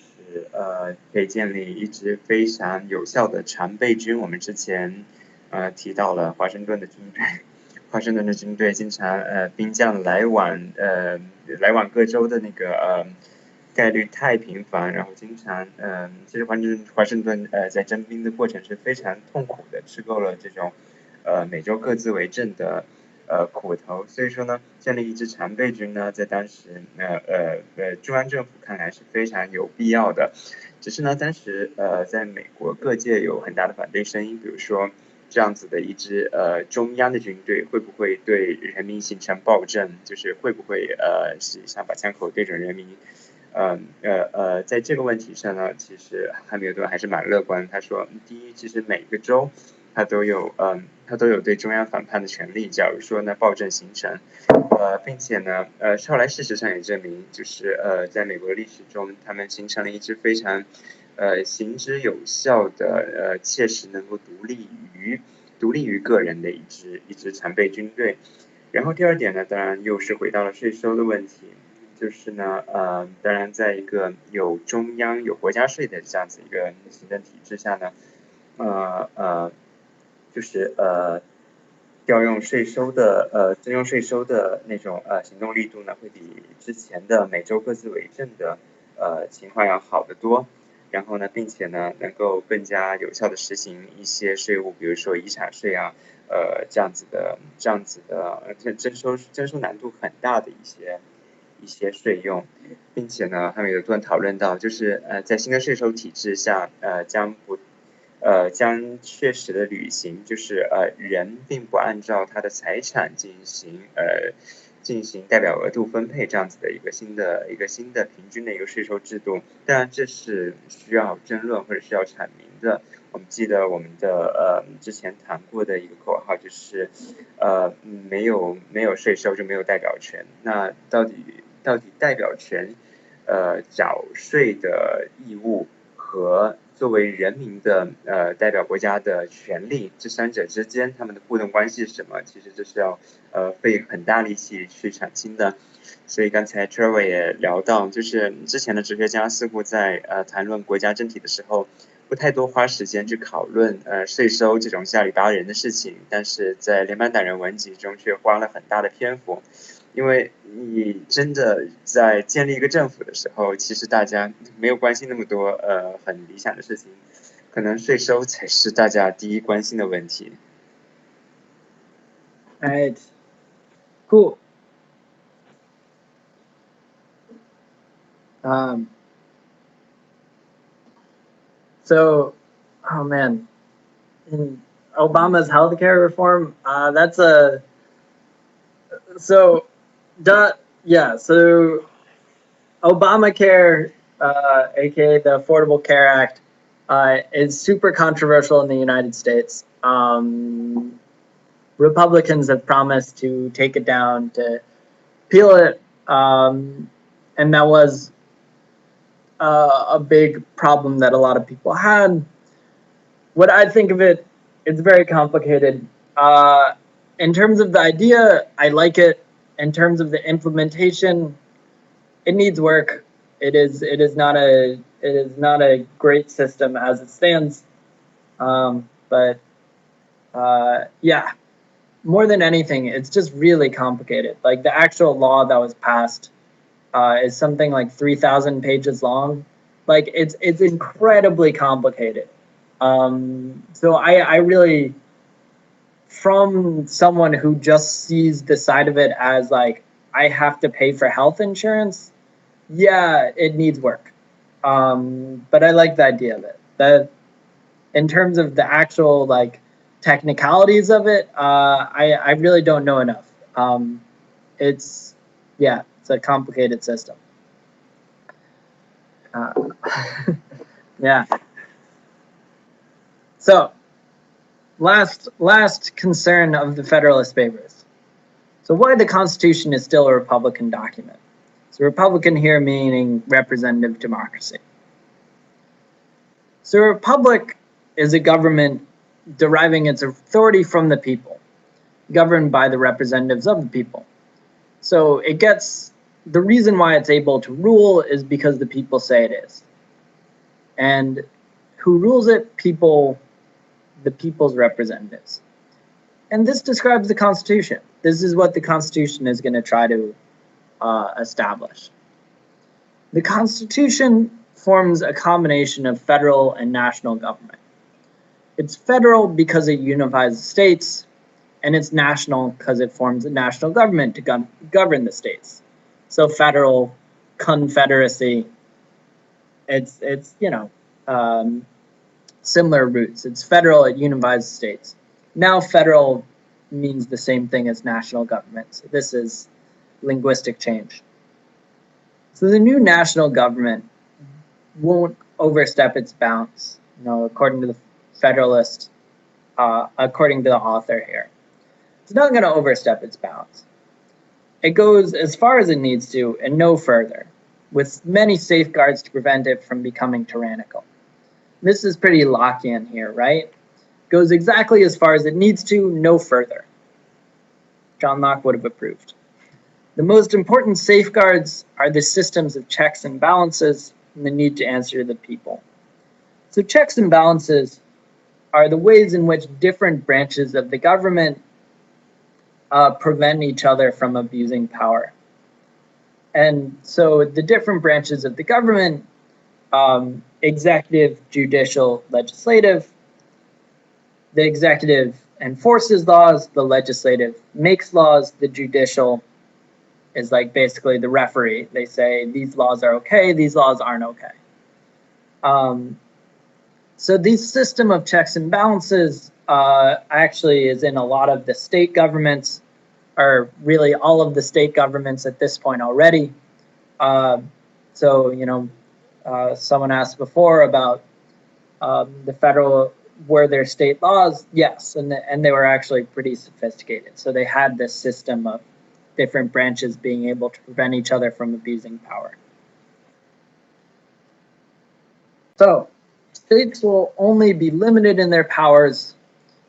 可以建立一支非常有效的常备军。我们之前提到了华盛顿的军队，华盛顿的军队经常兵将来往各州的那个概率太频繁，然后经常其实华盛顿在征兵的过程是非常痛苦的，吃够了这种每州各自为政的苦头。所以说呢，建立一支常备军呢，在当时中央政府看来是非常有必要的。只是呢，当时在美国各界有很大的反对声音，比如说这样子的一支中央的军队会不会对人民形成暴政，就是会不会实际上把枪口对准人民。在这个问题上呢，其实汉密尔顿还是蛮乐观。他说，第一，其实每个州他都有对中央反叛的权利。假如说呢暴政形成，并且呢后来事实上也证明，就是在美国历史中，他们形成了一支非常行之有效的切实能够独立于个人的一支常备军队。然后第二点呢，当然又是回到了税收的问题。就是呢，当然，在一个有中央有国家税的这样子一个行政体制下呢，就是增用税收的那种行动力度呢，会比之前的每州各自为政的情况要好得多。然后呢，并且呢，能够更加有效的实行一些税务，比如说遗产税啊，这样子的征收难度很大的一些税用，并且呢，汉密尔顿讨论到，就是在新的税收体制下，将确实的履行，就是人并不按照他的财产进行代表额度分配这样子的一个新的平均的一个税收制度。当然，这是需要争论或者需要阐明的。我们记得我们的之前谈过的一个口号就是没有税收就没有代表权。那到底代表权缴税的义务和作为人民的代表国家的权利，这三者之间他们的互动关系是什么？其实这是要费很大力气去阐清的。所以刚才 Trevor 也聊到，就是之前的哲学家似乎在谈论国家政体的时候，不太多花时间去讨论税收这种下里巴人的事情，但是在联邦党人文集中却花了很大的篇幅。因为你真的在建立一个政府的时候，其实大家没有关心那么多很理想的事情，可能税收才是大家第一关心的问题。Right. Cool. So, oh man, in Obama's healthcare reform, so Obamacare, aka the Affordable Care Act, is super controversial in the United States. Republicans have promised to take it down, to repeal it, and that was a big problem that a lot of people had. What I think of it, it's very complicated. In terms of the idea, I like it. In terms of the implementation, it needs work. It is not a great system as it stands. But yeah, more than anything, it's just really complicated. Like the actual law that was passed is something like 3,000 pages long. Like it's incredibly complicated. So I really from someone who just sees the side of it as like, I have to pay for health insurance, yeah, it needs work. But I like the idea of it. That in terms of the actual like technicalities of it, I really don't know enough. It's a complicated system. Yeah. So, last concern of the Federalist Papers. So why the Constitution is still a Republican document. So Republican here meaning representative democracy. So a republic is a government deriving its authority from the people, governed by the representatives of the people. So it gets, the reason why it's able to rule is because the people say it is. And who rules it? People, the people's representatives. And this describes the Constitution. This is what the Constitution is going to try to establish. The Constitution forms a combination of federal and national government. It's federal because it unifies the states, and it's national because it forms a national government to govern the states. So federal, confederacy, it's similar roots. It's federal, it unifies the states. Now federal means the same thing as national government. So this is linguistic change. So the new national government won't overstep its bounds, according to the Federalist, according to the author here. It's not going to overstep its bounds. It goes as far as it needs to and no further, with many safeguards to prevent it from becoming tyrannical. This is pretty Lockean here, right? Goes exactly as far as it needs to, no further. John Locke would have approved. The most important safeguards are the systems of checks and balances and the need to answer to the people. So checks and balances are the ways in which different branches of the government prevent each other from abusing power. And so the different branches of the government, executive, judicial, legislative, the executive enforces laws, the legislative makes laws, the judicial is like basically the referee. They say these laws are okay, these laws aren't okay. So this system of checks and balances actually is in a lot of the state governments, or really all of the state governments at this point already. Someone asked before about the federal, were there state laws? Yes, and they were actually pretty sophisticated. So they had this system of different branches being able to prevent each other from abusing power. So states will only be limited in their powers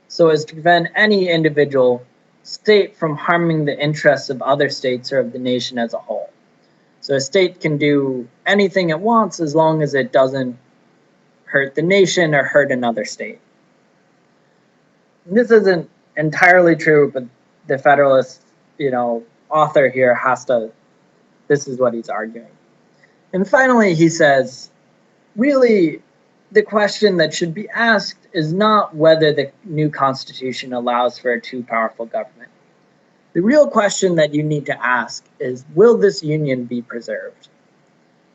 so as to prevent any individual state from harming the interests of other states or of the nation as a whole. So a state can do anything it wants as long as it doesn't hurt the nation or hurt another state. And this isn't entirely true, but the Federalist, author here this is what he's arguing. And finally, he says, really, the question that should be asked is not whether the new Constitution allows for a too powerful government. The real question that you need to ask is, will this union be preserved?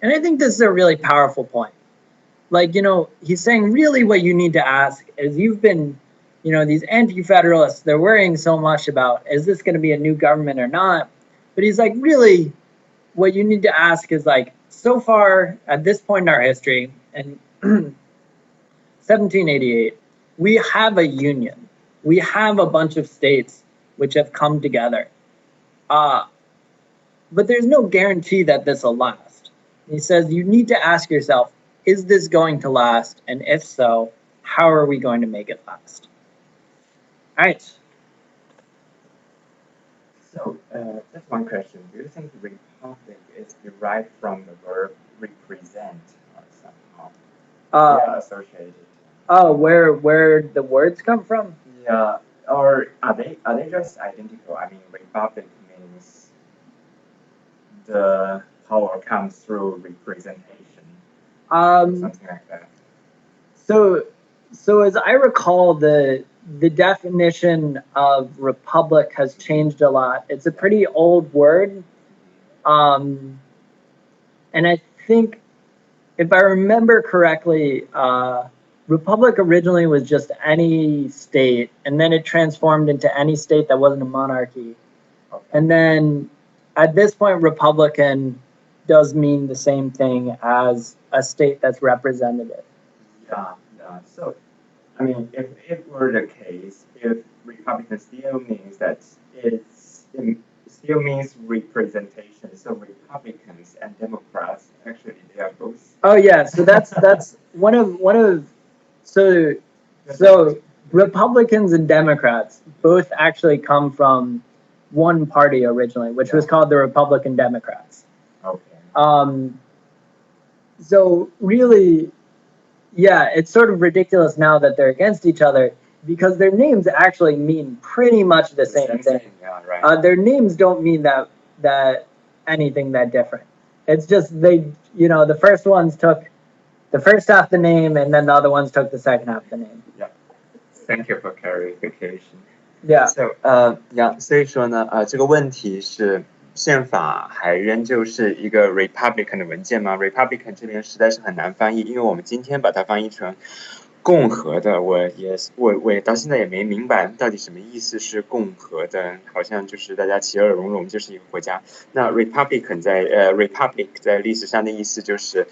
And I think this is a really powerful point. He's saying really what you need to ask is, you've been, these anti-federalists, they're worrying so much about, is this going to be a new government or not? But he's like, really, what you need to ask is so far at this point in our history, and 1788, we have a union. We have a bunch of states which have come together. But there's no guarantee that this will last. He says you need to ask yourself, is this going to last? And if so, how are we going to make it last? All right. So, just one question. Do you think republic is derived from the verb represent or somehow associated? Oh, where the words come from? Yeah, or are they just identical? I mean, republic means the power comes through representation, something like that. So as I recall, the the definition of republic has changed a lot. It's a pretty old word. And I think, if I remember correctly, republic originally was just any state, and then it transformed into any state that wasn't a monarchy. Okay. And then at this point, republican does mean the same thing as a state that's representative. Yeah. So, I mean, if it were the case, if Republican still means that it still means representation, so Republicans and Democrats actually they are both. Oh yeah, so that's one of so Republicans and Democrats both actually come from one party originally, which was called the Republican Democrats. Okay. So really, yeah, it's sort of ridiculous now that they're against each other because their names actually mean pretty much the same thing. Yeah, right. Their names don't mean that anything that different. It's just the first ones took the first half of the name, and then the other ones took the second half of the name. Yeah. Thank you for clarification. Yeah. So, 所以说呢，这个问题是宪法还仍旧是一个 Republican 的文件吗 ？Republican 这边实在是很难翻译，因为我们今天把它翻译成共和的，我也到现在也没明白到底什么意思是共和的，好像就是大家其乐融融就是一个国家。那 Republican Republic 在历史上的意思就是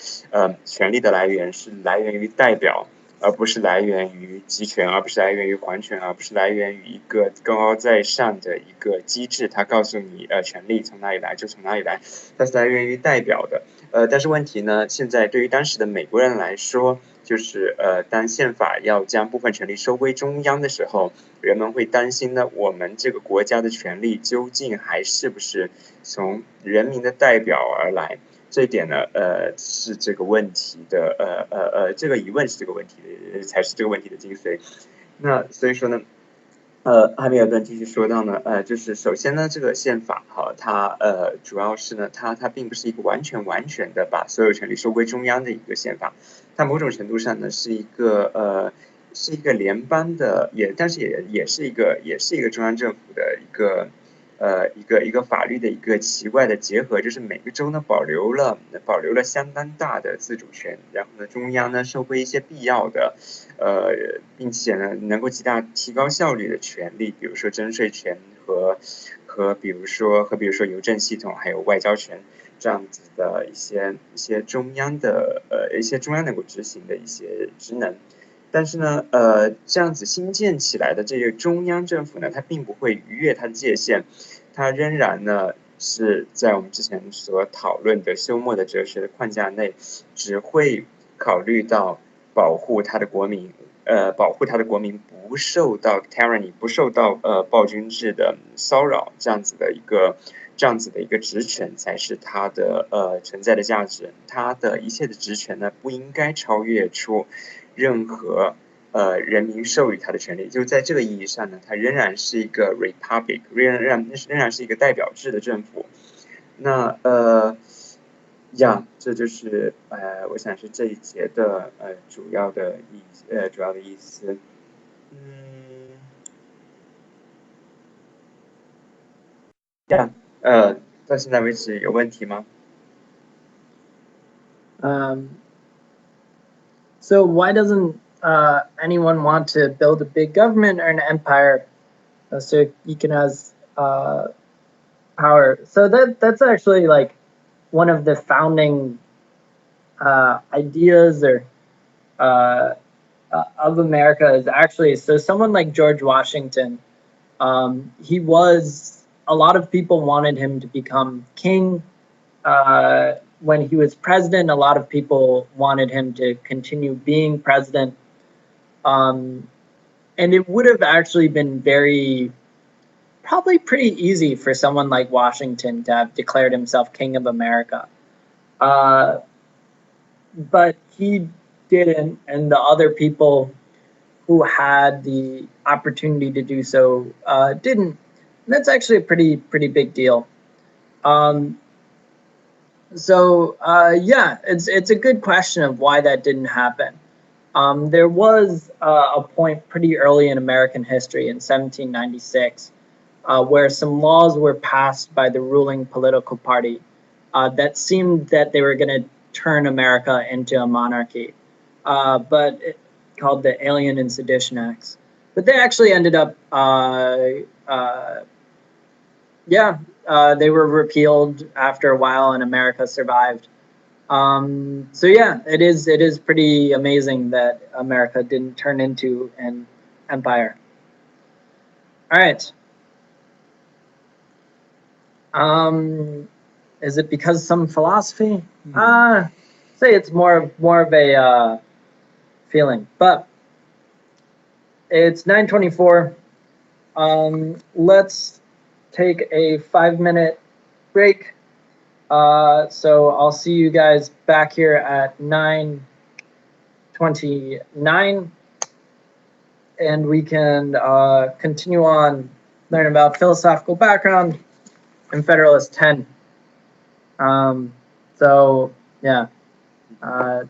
权力的来源是来源于代表。而不是来源于集权，而不是来源于皇权，而不是来源于一个高高在上的一个机制，它告诉你权力从哪里来就从哪里来，它是来源于代表的。但是问题呢，现在对于当时的美国人来说，就是当宪法要将部分权力收归中央的时候，人们会担心呢，我们这个国家的权力究竟还是不是从人民的代表而来？这一点呢，是这个问题的，这个疑问是这个问题的，才是这个问题的精髓。那所以说呢，汉密尔顿继续说到呢，就是首先呢，这个宪法它主要是呢，它并不是一个完全的把所有权力收归中央的一个宪法，它某种程度上呢是一个联邦的，但是也是一个中央政府的一个法律的一个奇怪的结合，就是每个州呢保留了相当大的自主权，然后呢中央呢收归一些必要的并且呢能够极大提高效率的权利，比如说征税权和比如说邮政系统还有外交权这样子的一些中央能够执行的一些职能。但是呢，这样子新建起来的这个中央政府呢，它并不会逾越它的界限，它仍然呢是在我们之前所讨论的休谟的哲学的框架内，只会考虑到保护它的国民不受到 tyranny 不受到暴君制的骚扰，这样子的一个职权才是它的存在的价值，它的一切的职权呢不应该超越出任何人民授予他的权利，就在这个意义上呢，它仍然是一个 republic， 仍然是一个代表制的政府。那这就是我想是这一节的主要的意思。到现在为止有问题吗？So why doesn't anyone want to build a big government or an empire so you can have power? So that's actually like one of the founding ideas or of America is actually, so someone like George Washington, a lot of people wanted him to become king. When he was president, a lot of people wanted him to continue being president. And it would have actually been probably pretty easy for someone like Washington to have declared himself King of America. But he didn't, and the other people who had the opportunity to do so didn't. And that's actually a pretty big deal. So it's a good question of why that didn't happen. There was a point pretty early in American history in 1796 where some laws were passed by the ruling political party that seemed that they were going to turn America into a monarchy, called the Alien and Sedition Acts. But they actually ended up, they were repealed after a while, and America survived. So yeah, it is pretty amazing that America didn't turn into an empire. All right. Is it because some philosophy? Say it's more of a feeling, but it's 9:24. Let's take a 5-minute break. So I'll see you guys back here at 9:29, and we can continue on learn about philosophical background in Federalist 10. So yeah, I'll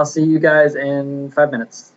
see you guys in 5 minutes.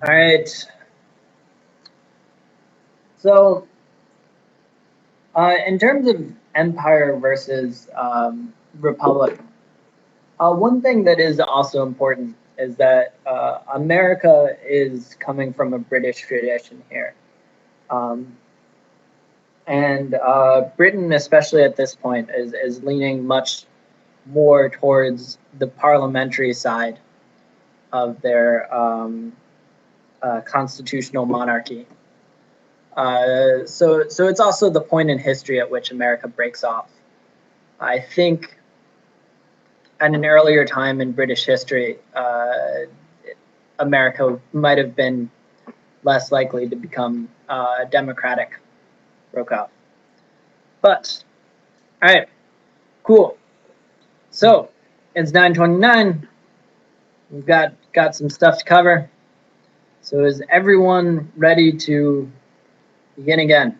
All right. So, in terms of empire versus republic, One thing that is also important is that America is coming from a British tradition here. And Britain, especially at this point, is leaning much more towards the parliamentary side of their constitutional monarchy. So it's also the point in history at which America breaks off. I think at an earlier time in British history, America might have been less likely to become democratic, broke off. But, all right, cool. So it's 9:29. We've got some stuff to cover. So is everyone ready to begin again?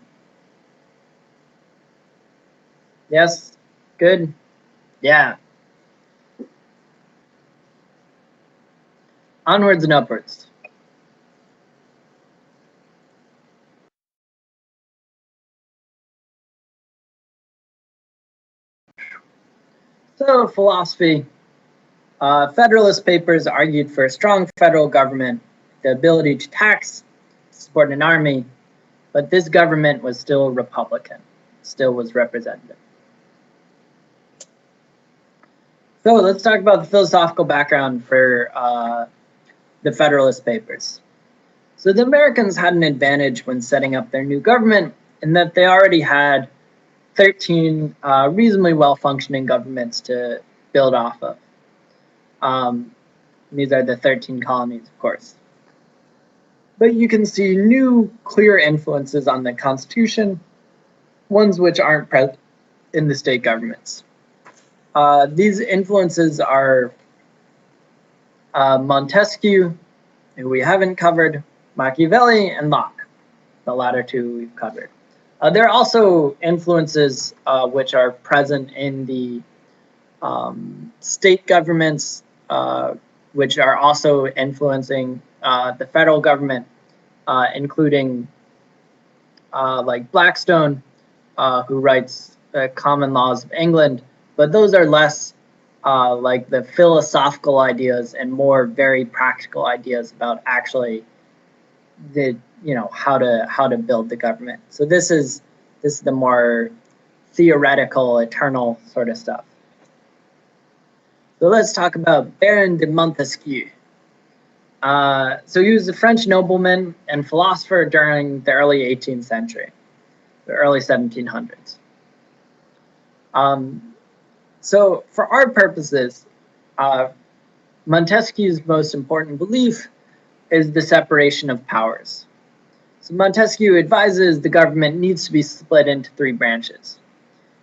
Yes? Good? Yeah. Onwards and upwards. So philosophy. Federalist Papers argued for a strong federal government, the ability to tax, support an army, but this government was still Republican, still was representative. So let's talk about the philosophical background for the Federalist Papers. So the Americans had an advantage when setting up their new government in that they already had 13 reasonably well-functioning governments to build off of. These are the 13 colonies, of course. But you can see new, clear influences on the Constitution, ones which aren't present in the state governments. These influences are Montesquieu, who we haven't covered, Machiavelli, and Locke. The latter two we've covered. There are also influences which are present in the state governments, which are also influencing the federal government, including like Blackstone, who writes Common Laws of England, but those are less like the philosophical ideas and more very practical ideas about actually the how to build the government. So this is the more theoretical, eternal sort of stuff. So let's talk about Baron de Montesquieu. So he was a French nobleman and philosopher during the early 18th century, the early 1700s. So for our purposes, Montesquieu's most important belief is the separation of powers. So Montesquieu advises the government needs to be split into three branches: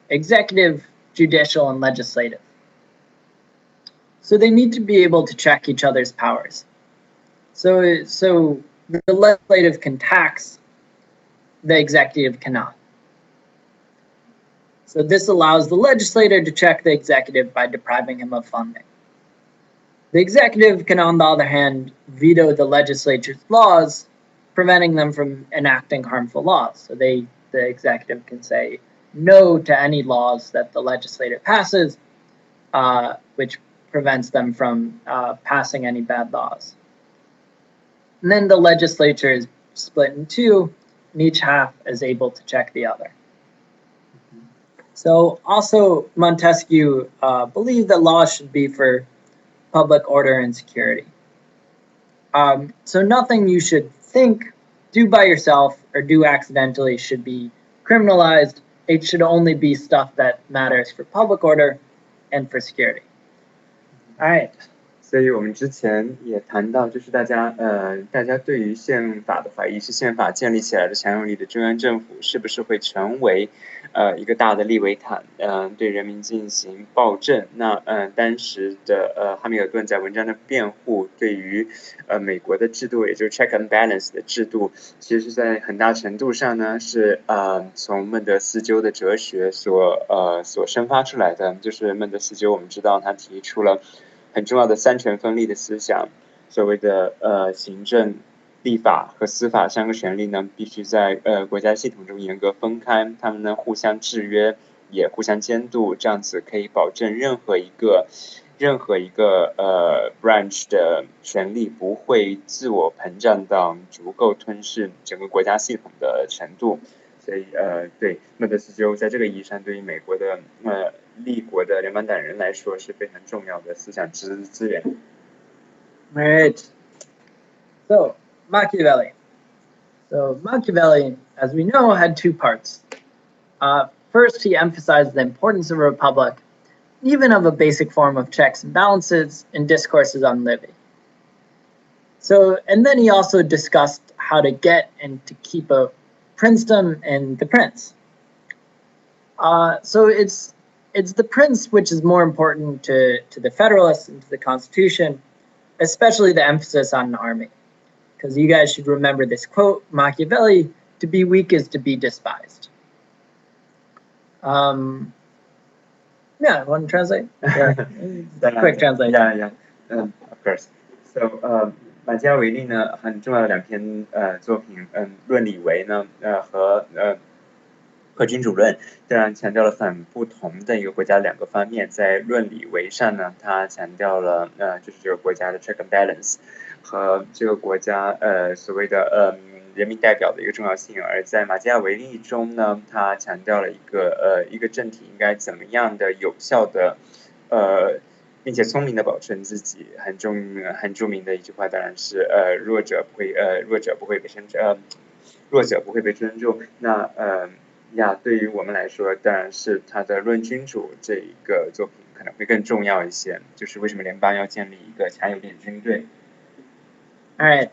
executive, judicial, and legislative. So they need to be able to check each other's powers. So the legislative can tax, the executive cannot. So this allows the legislator to check the executive by depriving him of funding. The executive can, on the other hand, veto the legislature's laws, preventing them from enacting harmful laws. So the executive can say no to any laws that the legislator passes, which prevents them from passing any bad laws. And then the legislature is split in two, and each half is able to check the other. So also Montesquieu believed that laws should be for public order and security. So nothing you should think, do by yourself, or do accidentally should be criminalized. It should only be stuff that matters for public order and for security. All right. 所以我们之前也谈到，就是大家对于宪法的怀疑是宪法建立起来的强有力的中央政府是不是会成为一个大的利维坦，对人民进行暴政。那当时的哈密尔顿在文章的辩护，对于美国的制度，也就是 check and balance 的制度，其实在很大程度上呢是从孟德斯鸠的哲学所生发出来的。就是孟德斯鸠，我们知道他提出了很重要的三权分立的思想，所谓的行政、立法和司法三个权力呢，必须在国家系统中严格分开，他们呢互相制约，也互相监督，这样子可以保证任何一个任何一个branch 的权力不会自我膨胀到足够吞噬整个国家系统的程度。所以对，莫德斯鸠在这个意义上，对于美国的立国的联邦党人来说是非常重要的思想资源。Right. So Machiavelli. So Machiavelli, as we know, had two parts. First, he emphasized the importance of a republic, even of a basic form of checks and balances in discourses on living. So, and then he also discussed how to get and to keep a princedom and the prince. So it's the prince which is more important to the Federalists and to the Constitution, especially the emphasis on an army. Because you guys should remember this quote, Machiavelli, to be weak is to be despised. Yeah, want to translate? Yeah. Quick translation. Yeah, of course. So, 马基雅维利呢，很重要的两篇作品，《论理为》呢，和君主论，当然强调了很不同的一个国家两个方面。在论理为上呢，他强调了就是这个国家的 check and balance 和这个国家所谓的人民代表的一个重要性。而在马基雅维利中呢，他强调了一个政体应该怎么样的有效的并且聪明的保存自己。很著名的一句话当然是弱者不会被尊重。那对于我们来说，当然是他的《论君主》这一个作品可能会更重要一些。就是为什么联邦要建立一个强有力的军队。All right.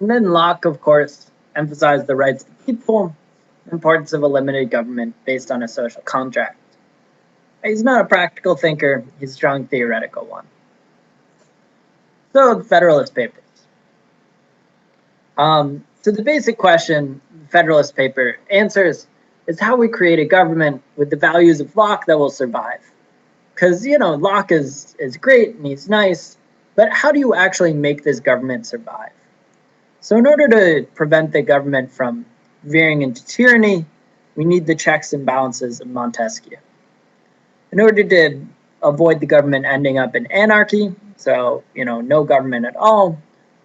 And then Locke, of course, emphasized the rights of the people, the importance of a limited government based on a social contract. He's not a practical thinker, he's a strong theoretical one. So, the Federalist Papers. So the basic question the Federalist Paper answers is how we create a government with the values of Locke that will survive. Because, Locke is great and he's nice, but how do you actually make this government survive? So in order to prevent the government from veering into tyranny, we need the checks and balances of Montesquieu. In order to avoid the government ending up in anarchy, so, no government at all,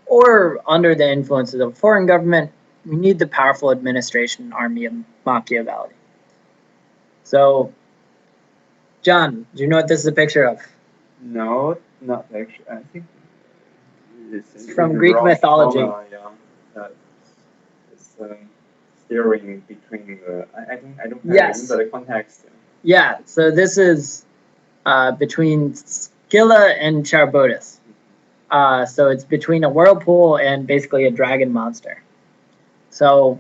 or under the influences of a foreign government, we need the powerful administration and army of Machiavelli. So, John, do you know what this is a picture of? No, not actually. I think it's from Greek mythology. It's steering between the. I don't Yes. remember the context. Yeah, so this is between Scylla and Charybdis. So it's between a whirlpool and basically a dragon monster. So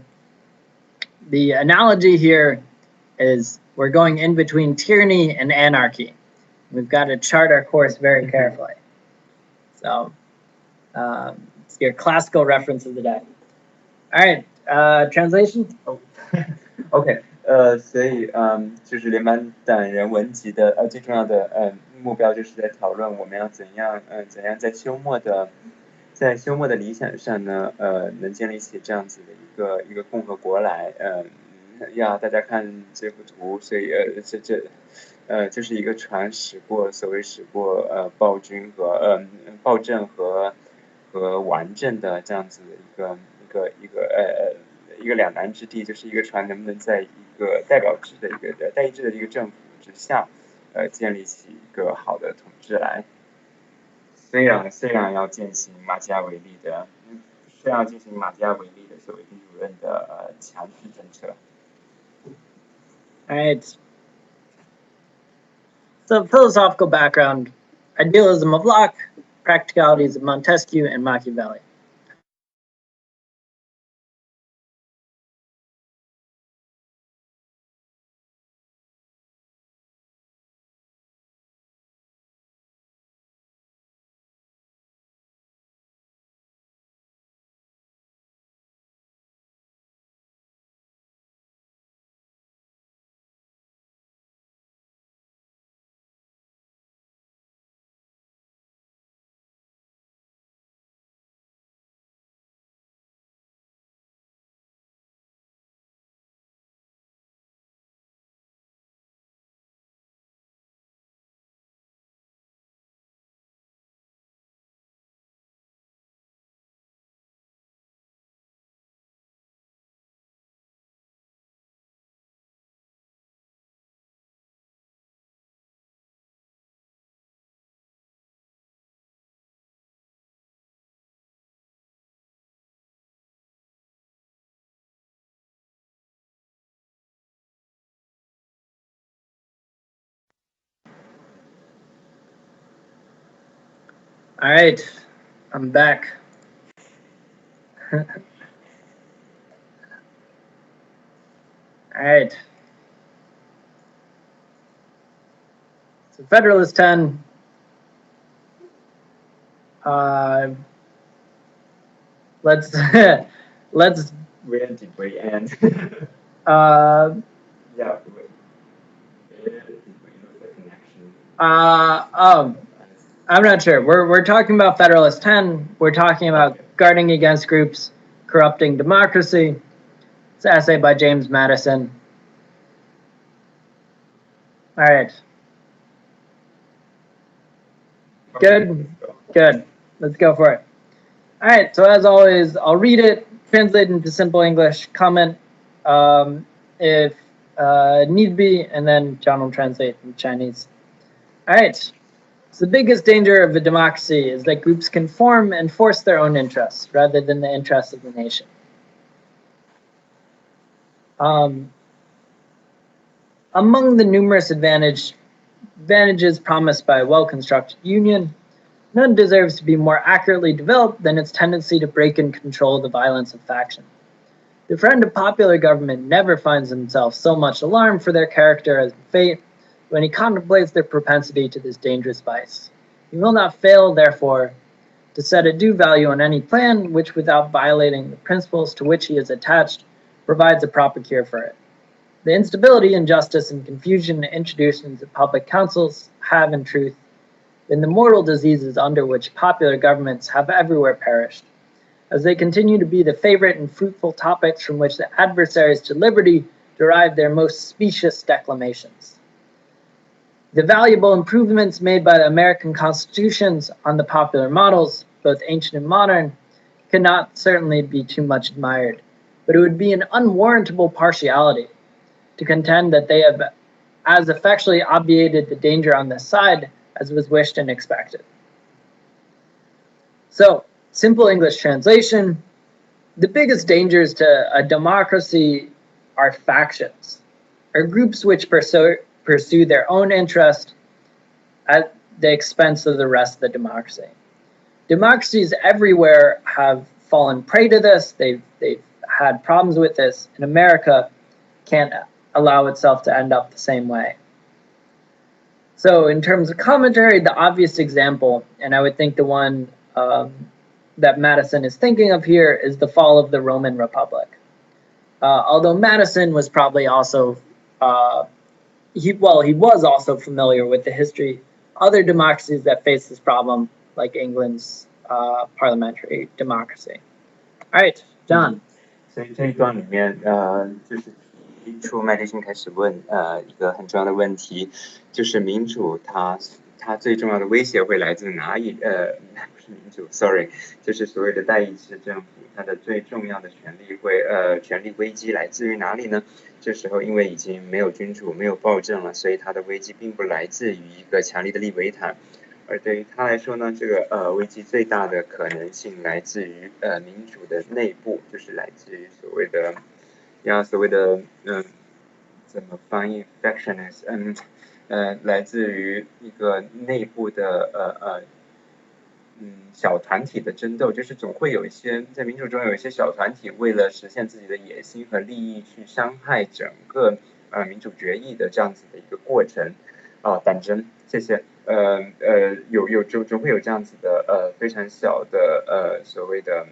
the analogy here is we're going in between tyranny and anarchy. We've got to chart our course very carefully. So it's your classical reference of the day. All right, translation? OK， 所以就是联邦党人文集的最重要的目标就是在讨论我们要怎样在休谟的理想上呢能建立起这样子的一个共和国来。大家看这幅图，所以就是一个船所谓驶过暴君和暴政和顽政的这样子的一个两难之地，就是一个船能不能在一个代议制的一个政府之下建立起一个好的统治来。虽然要进行马基雅维利的所谓君主论的强制政策。All right. So philosophical background, idealism of Locke, practicalities of Montesquieu and Machiavelli. All right, I'm back. All right. So Federalist 10. Let's Where did we end? Yeah. Where did we lose the connection? I'm not sure. We're talking about Federalist 10. We're talking about guarding against groups corrupting democracy. It's an essay by James Madison. All right. Good. Good. Let's go for it. All right. So as always, I'll read it, translate into simple English, comment if need be, and then John will translate in Chinese. All right. So the biggest danger of a democracy is that groups can form and force their own interests rather than the interests of the nation. Among the numerous advantages promised by a well-constructed union, none deserves to be more accurately developed than its tendency to break and control the violence of faction. The friend of popular government never finds himself so much alarmed for their character as fate when he contemplates their propensity to this dangerous vice. He will not fail, therefore, to set a due value on any plan which, without violating the principles to which he is attached, provides a proper cure for it. The instability, injustice, and confusion introduced into public councils have, in truth, been the mortal diseases under which popular governments have everywhere perished, as they continue to be the favorite and fruitful topics from which the adversaries to liberty derive their most specious declamations. The valuable improvements made by the American constitutions on the popular models, both ancient and modern, cannot certainly be too much admired, but it would be an unwarrantable partiality to contend that they have as effectually obviated the danger on this side as was wished and expected. So, simple English translation, the biggest dangers to a democracy are factions, or groups which pursue their own interest at the expense of the rest of the democracy. Democracies everywhere have fallen prey to this. They've had problems with this. In America, can't allow itself to end up the same way. So in terms of commentary, the obvious example, and I would think the one that Madison is thinking of here, is the fall of the Roman Republic. Although Madison was probably also, he was also familiar with the history, other democracies that face this problem, like England's parliamentary democracy. All right, John. 所以这一段里面，就是提出麦迪逊开始问一个很重要的问题，就是民主它最重要的威胁会来自哪里？不是民主 ，sorry， 就是所谓的代议制政府，它的最重要的权力危机来自于哪里呢？这时候因为已经没有君主，没有暴政了，所以它的危机并不来自于一个强力的利维坦。而对于他来说呢，这个危机最大的可能性来自于民主的内部，就是来自于所谓的怎么翻译 factionist，来自于一个内部的小团体的争斗，就是总会有一些在民主中有一些小团体为了实现自己的野心和利益去伤害整个民主决议的这样子的一个过程党争，谢谢。总会有这样子的非常小的所谓的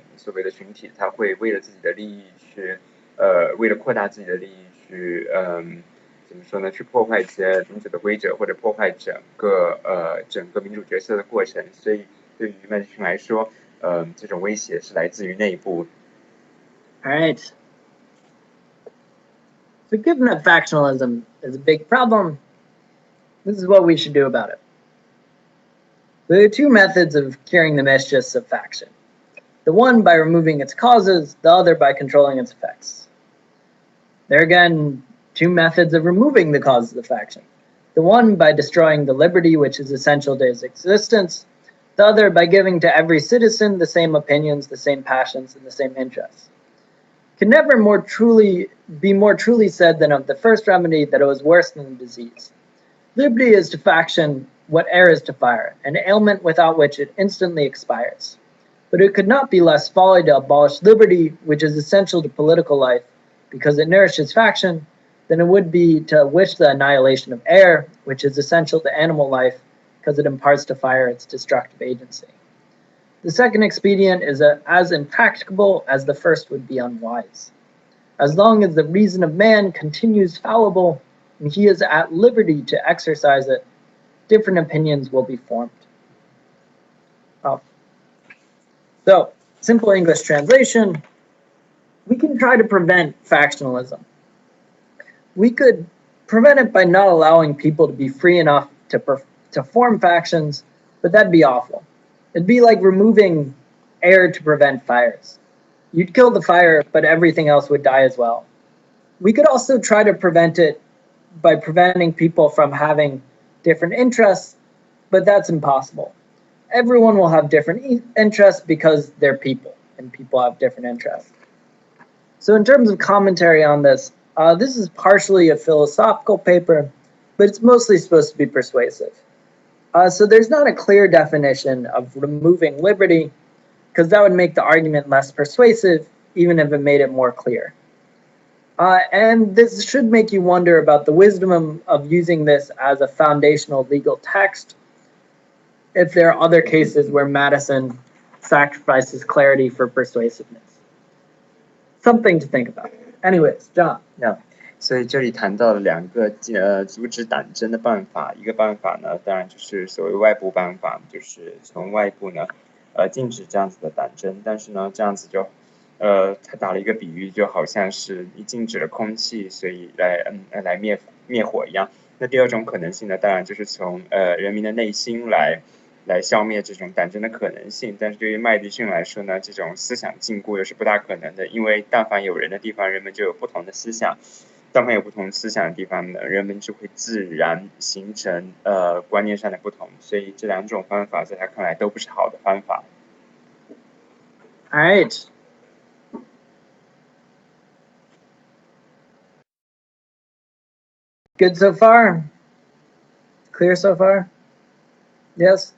群体，他会为了自己的利益去为了扩大自己的利益去怎么说呢？去破坏一些民主的规则，或者破坏整个民主决策的过程。所以对于麦迪逊来说，这种威胁是来自于内部。All right. So given that factionalism is a big problem, this is what we should do about it. There are two methods of curing the mischiefs of faction. The one by removing its causes, the other by controlling its effects. There are again two methods of removing the causes of faction. The one by destroying the liberty which is essential to its existence, the other by giving to every citizen the same opinions, the same passions, and the same interests. It can never be more truly said than of the first remedy that it was worse than the disease. Liberty is to faction what air is to fire, an ailment without which it instantly expires. But it could not be less folly to abolish liberty, which is essential to political life, because it nourishes faction, than it would be to wish the annihilation of air, which is essential to animal life, because it imparts to fire its destructive agency. The second expedient is as impracticable as the first would be unwise. As long as the reason of man continues fallible, and he is at liberty to exercise it, different opinions will be formed. So, simple English translation, we can try to prevent factionalism. We could prevent it by not allowing people to be free enough to form factions, but that'd be awful. It'd be like removing air to prevent fires. You'd kill the fire, but everything else would die as well. We could also try to prevent it by preventing people from having different interests, but that's impossible. Everyone will have different interests because they're people, and people have different interests. So in terms of commentary on this, this is partially a philosophical paper, but it's mostly supposed to be persuasive. So there's not a clear definition of removing liberty, because that would make the argument less persuasive, even if it made it more clear. And this should make you wonder about the wisdom of using this as a foundational legal text, if there are other cases where Madison sacrifices clarity for persuasiveness. Something to think about. Anyways, John. Yeah. 所以这里谈到了两个阻止党争的办法，一个办法呢，当然就是所谓外部办法，就是从外部呢，禁止这样子的党争。但是呢，这样子就，他打了一个比喻，就好像是你禁止了空气，所以来灭火一样。那第二种可能性呢，当然就是从人民的内心来消灭这种党争的可能性。但是对于麦迪逊来说呢，这种思想禁锢又是不大可能的，因为但凡有人的地方，人们就有不同的思想。但凡有不同思想的地方呢，人们就会自然形成观念上的不同，所以这两种方法在他看来都不是好的方法。All right. Good so far? Clear so far? Yes?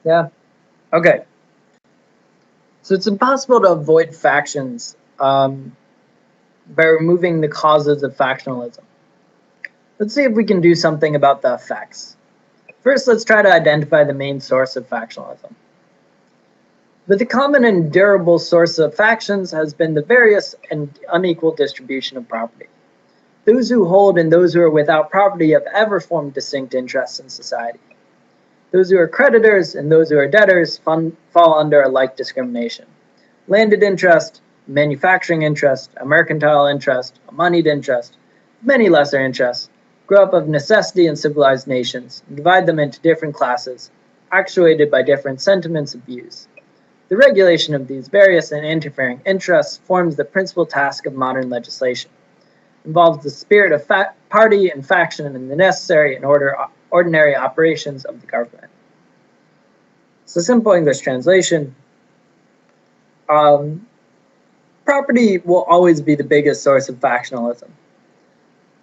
Yeah? Okay. So it's impossible to avoid factions by removing the causes of factionalism. Let's see if we can do something about the effects. First, let's try to identify the main source of factionalism. But the common and durable source of factions has been the various and unequal distribution of property. Those who hold and those who are without property have ever formed distinct interests in society. Those who are creditors and those who are debtors fall under a like discrimination. Landed interest, manufacturing interest, a mercantile interest, a moneyed interest, many lesser interests, grow up of necessity in civilized nations, and divide them into different classes, actuated by different sentiments and views. The regulation of these various and interfering interests forms the principal task of modern legislation, involves the spirit of party and faction in the necessary and ordinary operations of the government. So simple English translation, property will always be the biggest source of factionalism.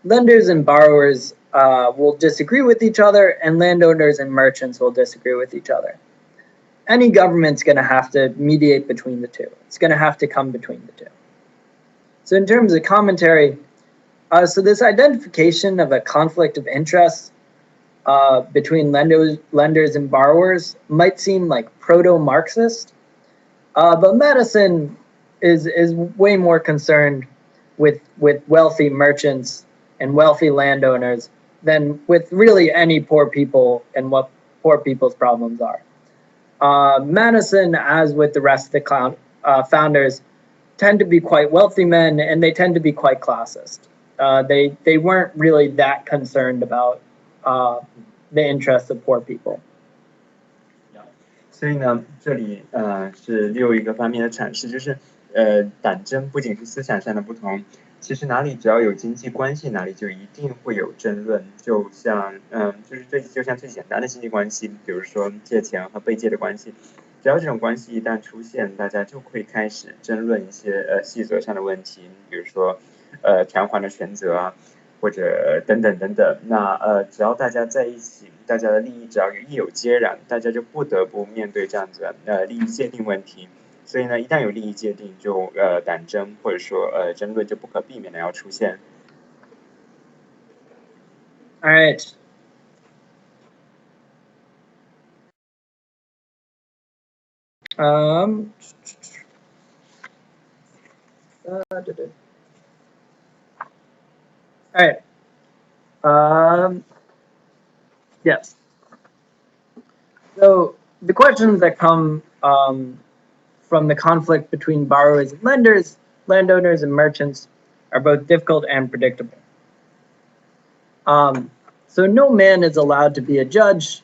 Lenders and borrowers will disagree with each other, and landowners and merchants will disagree with each other. Any government's going to have to mediate between the two. It's going to have to come between the two. So in terms of commentary, so this identification of a conflict of interest between lenders and borrowers might seem like proto-Marxist, but Madison is way more concerned with wealthy merchants and wealthy landowners than with really any poor people and what poor people's problems are. Madison, as with the rest of the founders, tend to be quite wealthy men, and they tend to be quite classist. They weren't really that concerned about the interests of poor people. 所以呢，这里是另一个方面的阐释，就是党争不仅是思想上的不同，其实哪里只要有经济关系，哪里就一定会有争论。就像就像最简单的经济关系，比如说借钱和被借的关系，只要这种关系一旦出现，大家就会开始争论一些细则上的问题，比如说偿还的权责啊，或者等等等等。那只要大家在一起，大家的利益只要一有接壤，大家就不得不面对这样子利益界定问题。所以呢，一旦有利益界定，就党争或者说争论就不可避免的要出现。All right. All right. Yes. So the questions that come from the conflict between borrowers and lenders, landowners and merchants, are both difficult and predictable. So no man is allowed to be a judge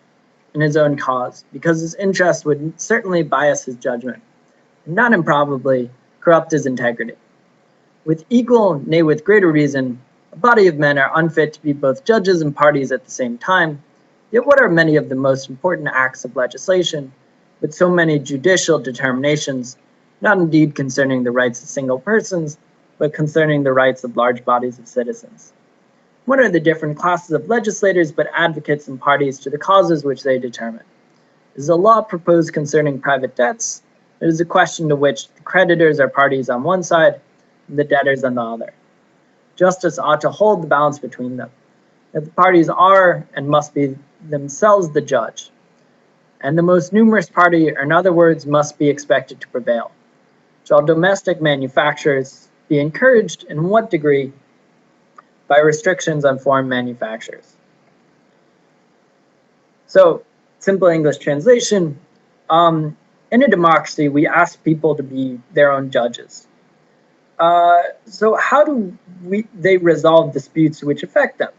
in his own cause, because his interest would certainly bias his judgment, and not improbably corrupt his integrity. With equal, nay with greater reason, a body of men are unfit to be both judges and parties at the same time. Yet what are many of the most important acts of legislation, with so many judicial determinations, not indeed concerning the rights of single persons, but concerning the rights of large bodies of citizens? What are the different classes of legislators but advocates and parties to the causes which they determine? Is a law proposed concerning private debts? It is a question to which the creditors are parties on one side and the debtors on the other. Justice ought to hold the balance between them, that the parties are and must be themselves the judge, and the most numerous party, or in other words, must be expected to prevail. Shall domestic manufacturers be encouraged, in what degree, by restrictions on foreign manufacturers? So, simple English translation, in a democracy, we ask people to be their own judges. So how do they resolve disputes which affect them?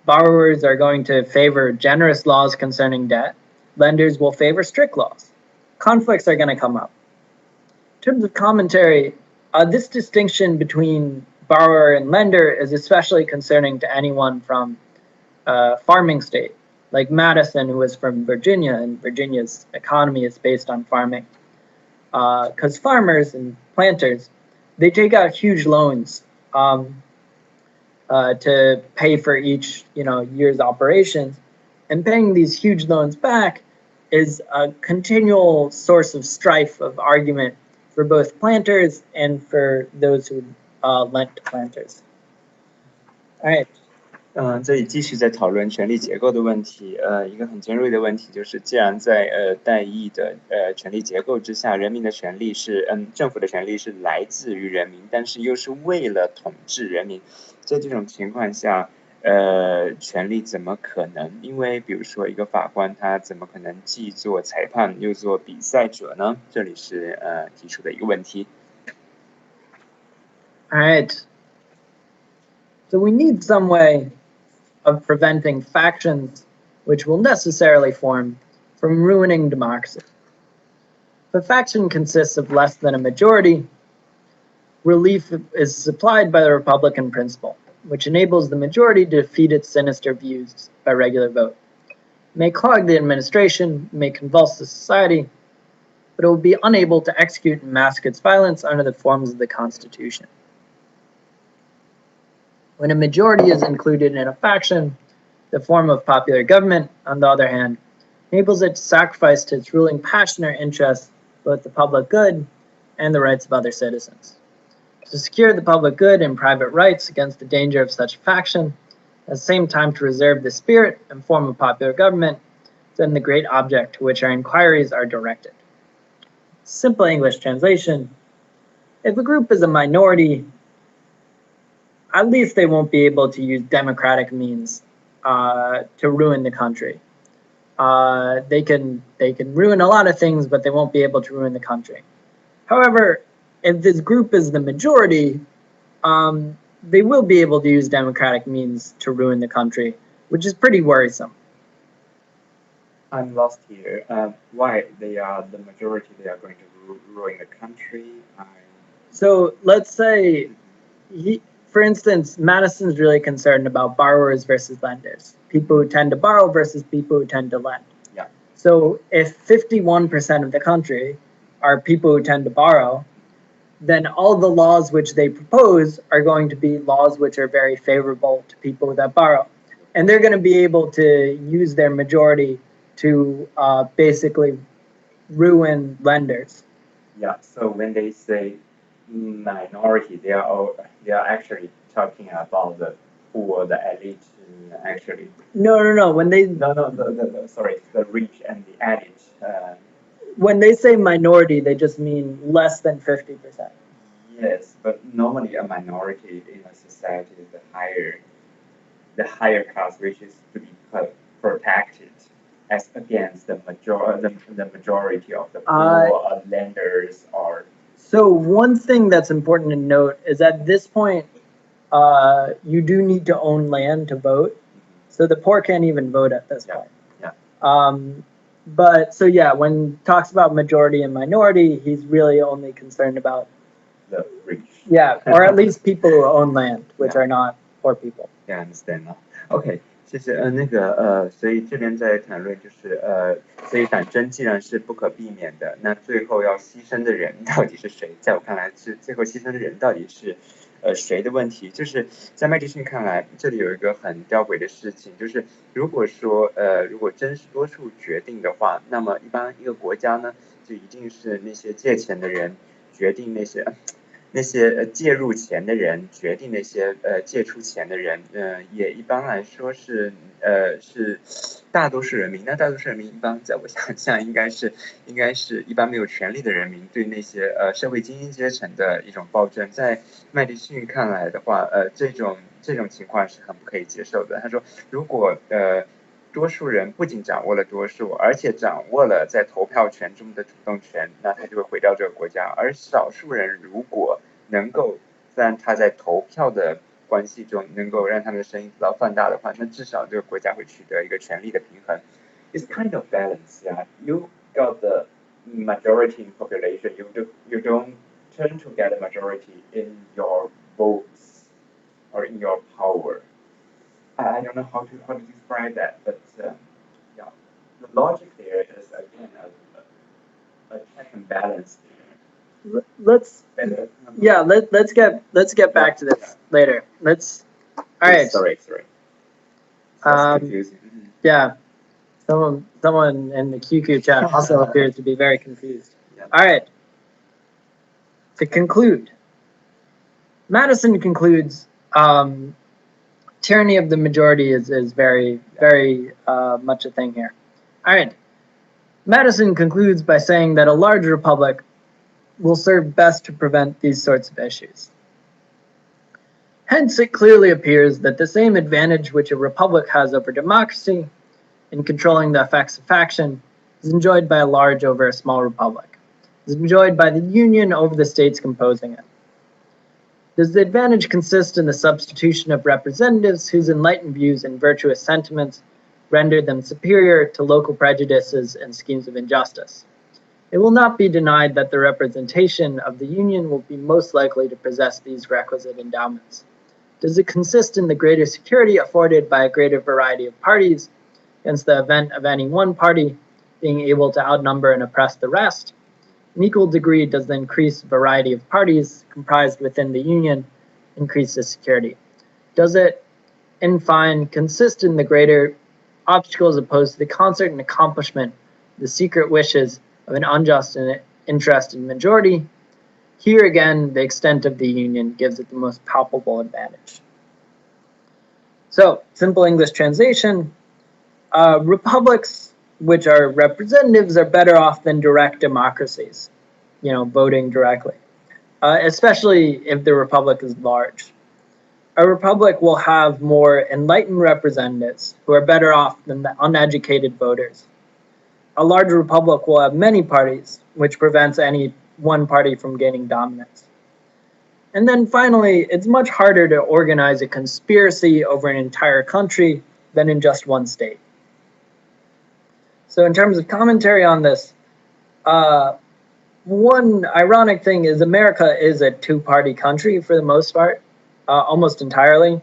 Borrowers are going to favor generous laws concerning debt. Lenders will favor strict laws. Conflicts are going to come up. In terms of commentary, this distinction between borrower and lender is especially concerning to anyone from a farming state, like Madison, who was from Virginia, and Virginia's economy is based on farming. Because farmers and planters, they take out huge loans to pay for each year's operations, and paying these huge loans back is a continual source of strife, of argument for both planters and for those who lent to planters. All right. 这里继续在讨论权力结构的问题。一个很尖锐的问题就是，既然在代议的权力结构之下，人民的权利是政府的权利是来自于人民，但是又是为了统治人民，在这种情况下，权力怎么可能？因为比如说一个法官，他怎么可能既做裁判又做比赛者呢？这里是提出的一个问题。All right. So we need some way of preventing factions which will necessarily form from ruining democracy. If a faction consists of less than a majority, relief is supplied by the Republican principle, which enables the majority to defeat its sinister views by regular vote. It may clog the administration, may convulse the society, but it will be unable to execute and mask its violence under the forms of the Constitution. When a majority is included in a faction, the form of popular government, on the other hand, enables it to sacrifice to its ruling passion or interest both the public good and the rights of other citizens. To secure the public good and private rights against the danger of such a faction, at the same time to reserve the spirit and form of popular government, then the great object to which our inquiries are directed. Simple English translation: if a group is a minority, at least they won't be able to use democratic means to ruin the country. They can ruin a lot of things, but they won't be able to ruin the country. However, if this group is the majority, they will be able to use democratic means to ruin the country, which is pretty worrisome. I'm lost here. Why they are the majority? They are going to ruin the country. So let's say for instance, Madison's really concerned about borrowers versus lenders, people who tend to borrow versus people who tend to lend. Yeah. So if 51% of the country are people who tend to borrow, then all the laws which they propose are going to be laws which are very favorable to people that borrow. And they're going to be able to use their majority to basically ruin lenders. Yeah, so when they say minority, they are actually talking about the poor, the elite, actually. No. When they Sorry, the rich and the elite. When they say minority, they just mean less than 50%. Yes, but normally a minority in a society is the higher class, which is to be protected as against the majority of the poor lenders or. So one thing that's important to note is at this point, you do need to own land to vote. So the poor can't even vote at this point. Yeah. But so yeah, when he talks about majority and minority, he's really only concerned about the rich. Yeah, or at least people who own land, which are not poor people. Yeah, understand 了。OK， 谢谢。所以这边在谈论就是所以反争既然是不可避免的，那最后要牺牲的人到底是谁？在我看来，是最后牺牲的人到底是谁的问题？就是在麦迪逊看来，这里有一个很吊诡的事情，就是如果说如果真是多数决定的话，那么一般一个国家呢，就一定是那些借钱的人决定那些介入钱的人决定那些借出钱的人，也一般来说是大多数人民。那大多数人民一般在我想象应该是一般没有权利的人民对那些社会精英阶层的一种暴政。在麦迪逊看来的话，这种情况是很不可以接受的。他说，如果多数人不仅掌握了多数，而且掌握了在投票权中的主动权，那他就会毁掉这个国家。而少数人如果能够让他在投票的关系中能够让他们的声音得到放大的话，那至少这个国家会取得一个权力的平衡。It's kind of balance, yeah. You got the majority in population. You don't turn to get a majority in your votes or in your power. I don't know how to describe that, but yeah, the logic there is again a check and balance. Let's get back to this later. All right. Sorry. Yeah, someone in the QQ chat also appears to be very confused. Yeah. All right. To conclude, Madison concludes. Tyranny of the majority is very much a thing here. All right. Madison concludes by saying that a large republic will serve best to prevent these sorts of issues. Hence, it clearly appears that the same advantage which a republic has over democracy in controlling the effects of faction is enjoyed by a large over a small republic, is enjoyed by the union over the states composing it. Does the advantage consist in the substitution of representatives whose enlightened views and virtuous sentiments render them superior to local prejudices and schemes of injustice? It will not be denied that the representation of the Union will be most likely to possess these requisite endowments. Does it consist in the greater security afforded by a greater variety of parties against the event of any one party being able to outnumber and oppress the rest? In equal degree does the increased variety of parties comprised within the Union increase the security. Does it, in fine, consist in the greater obstacles opposed to the concert and accomplishment of the secret wishes of an unjust and interested majority? Here again, the extent of the Union gives it the most palpable advantage. So, simple English translation, republics which are representatives are better off than direct democracies, voting directly, especially if the republic is large. A republic will have more enlightened representatives who are better off than the uneducated voters. A large republic will have many parties, which prevents any one party from gaining dominance. And then finally, it's much harder to organize a conspiracy over an entire country than in just one state. So in terms of commentary on this, one ironic thing is America is a two-party country for the most part, almost entirely.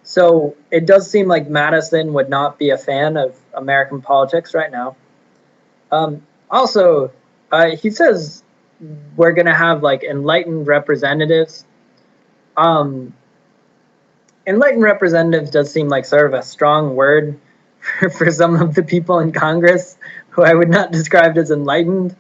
So it does seem like Madison would not be a fan of American politics right now. Also, he says we're going to have like enlightened representatives. Enlightened representatives does seem like sort of a strong word for some of the people in Congress who I would not describe as enlightened.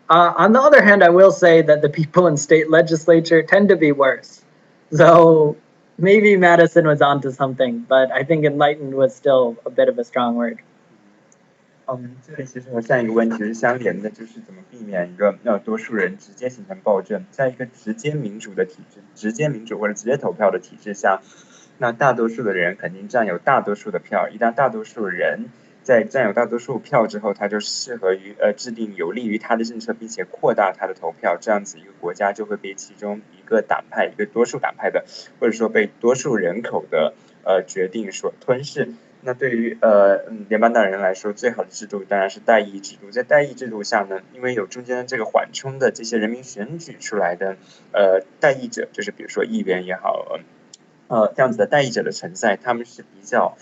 On the other hand, I will say that the people in state legislature tend to be worse. So maybe Madison was onto something, but I think enlightened was still a bit of a strong word. 这里其实和上一个问题是相连的，就是怎么避免一个多数人直接形成暴政。在一个直接民主的体制、直接民主或者直接投票的体制下，那大多数的人肯定占有大多数的票。一旦大多数人在占有大多数票之后，他就适合于制定有利于他的政策，并且扩大他的投票。这样子一个国家就会被其中一个党派、一个多数党派的，或者说被多数人口的决定所吞噬。那对于联邦党人来说，最好的制度当然是代议制度。在代议制度下呢，因为有中间的这个缓冲的这些人民选举出来的代议者，就是比如说议员也好，这样子的代议者的存在，他们是比较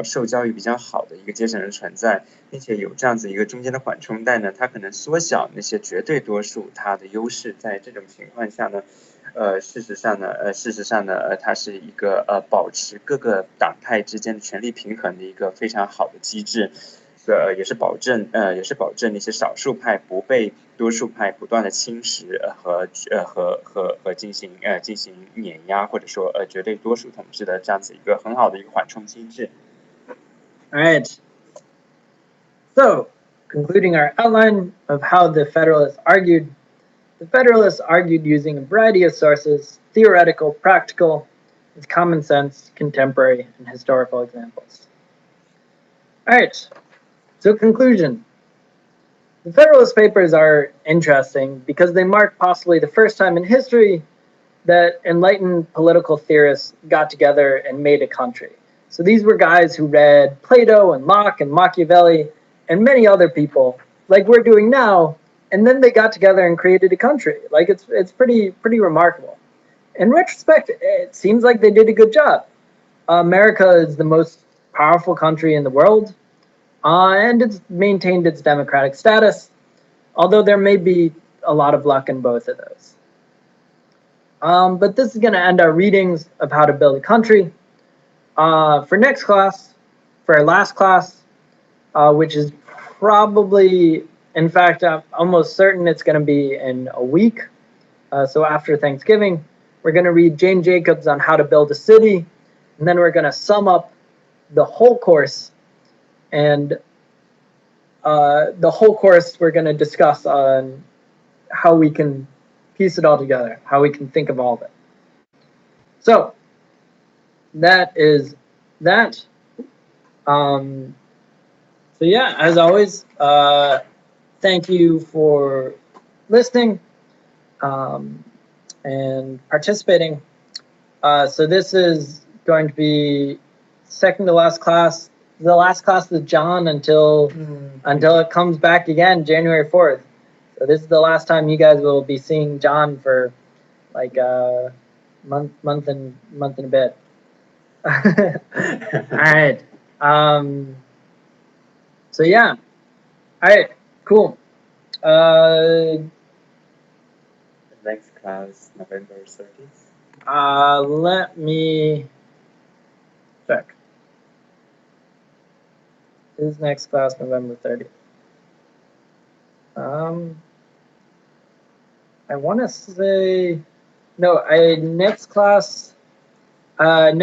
受教育比较好的一个阶层的存在，并且有这样子一个中间的缓冲带呢，它可能缩小那些绝对多数它的优势。在这种情况下呢，事实上呢，它是一个保持各个党派之间的权力平衡的一个非常好的机制。也是保证那些少数派不被多数派不断的侵蚀和进行碾压，或者说绝对多数统治的这样子一个很好的一个缓冲机制。All right. So, concluding our outline of how the Federalists argued, the Federalists argued using a variety of sources, theoretical, practical, with common sense, contemporary, and historical examples. All right. So, conclusion. The Federalist Papers are interesting because they mark possibly the first time in history that enlightened political theorists got together and made a country. So these were guys who read Plato and Locke and Machiavelli and many other people, like we're doing now, and then they got together and created a country. Like it's pretty remarkable. In retrospect, it seems like they did a good job. America is the most powerful country in the world. And it's maintained its democratic status, although there may be a lot of luck in both of those. But this is going to end our readings of how to build a country. For next class, for our last class, which is probably, in fact, I'm almost certain it's going to be in a week. So after Thanksgiving, we're going to read Jane Jacobs on how to build a city, and then we're going to sum up the whole course. And the whole course we're going to discuss on how we can piece it all together, how we can think of all of it. So that is that. So yeah, as always, thank you for listening and participating. So this is going to be second to last class. The last class with John until it comes back again, January 4th. So this is the last time you guys will be seeing John for like a month and a bit. All right. So yeah. All right. Cool. Next class, November 30th. Let me check. His next class, November 30th. I want to say, no, next class, I'm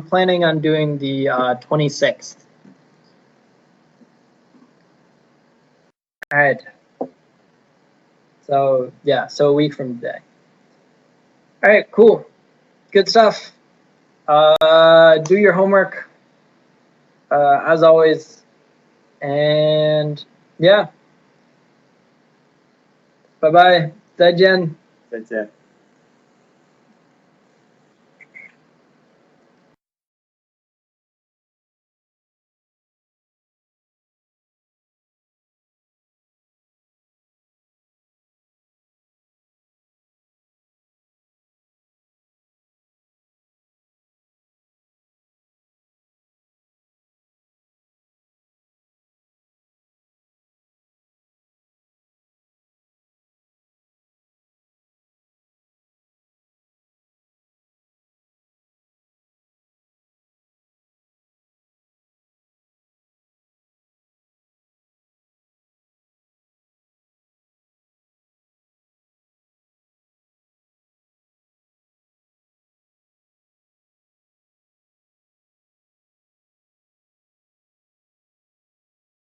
planning on doing the 26th. All right. So, yeah, so a week from today. All right, cool. Good stuff. Do your homework. As always, and yeah, bye bye. 再见。再见。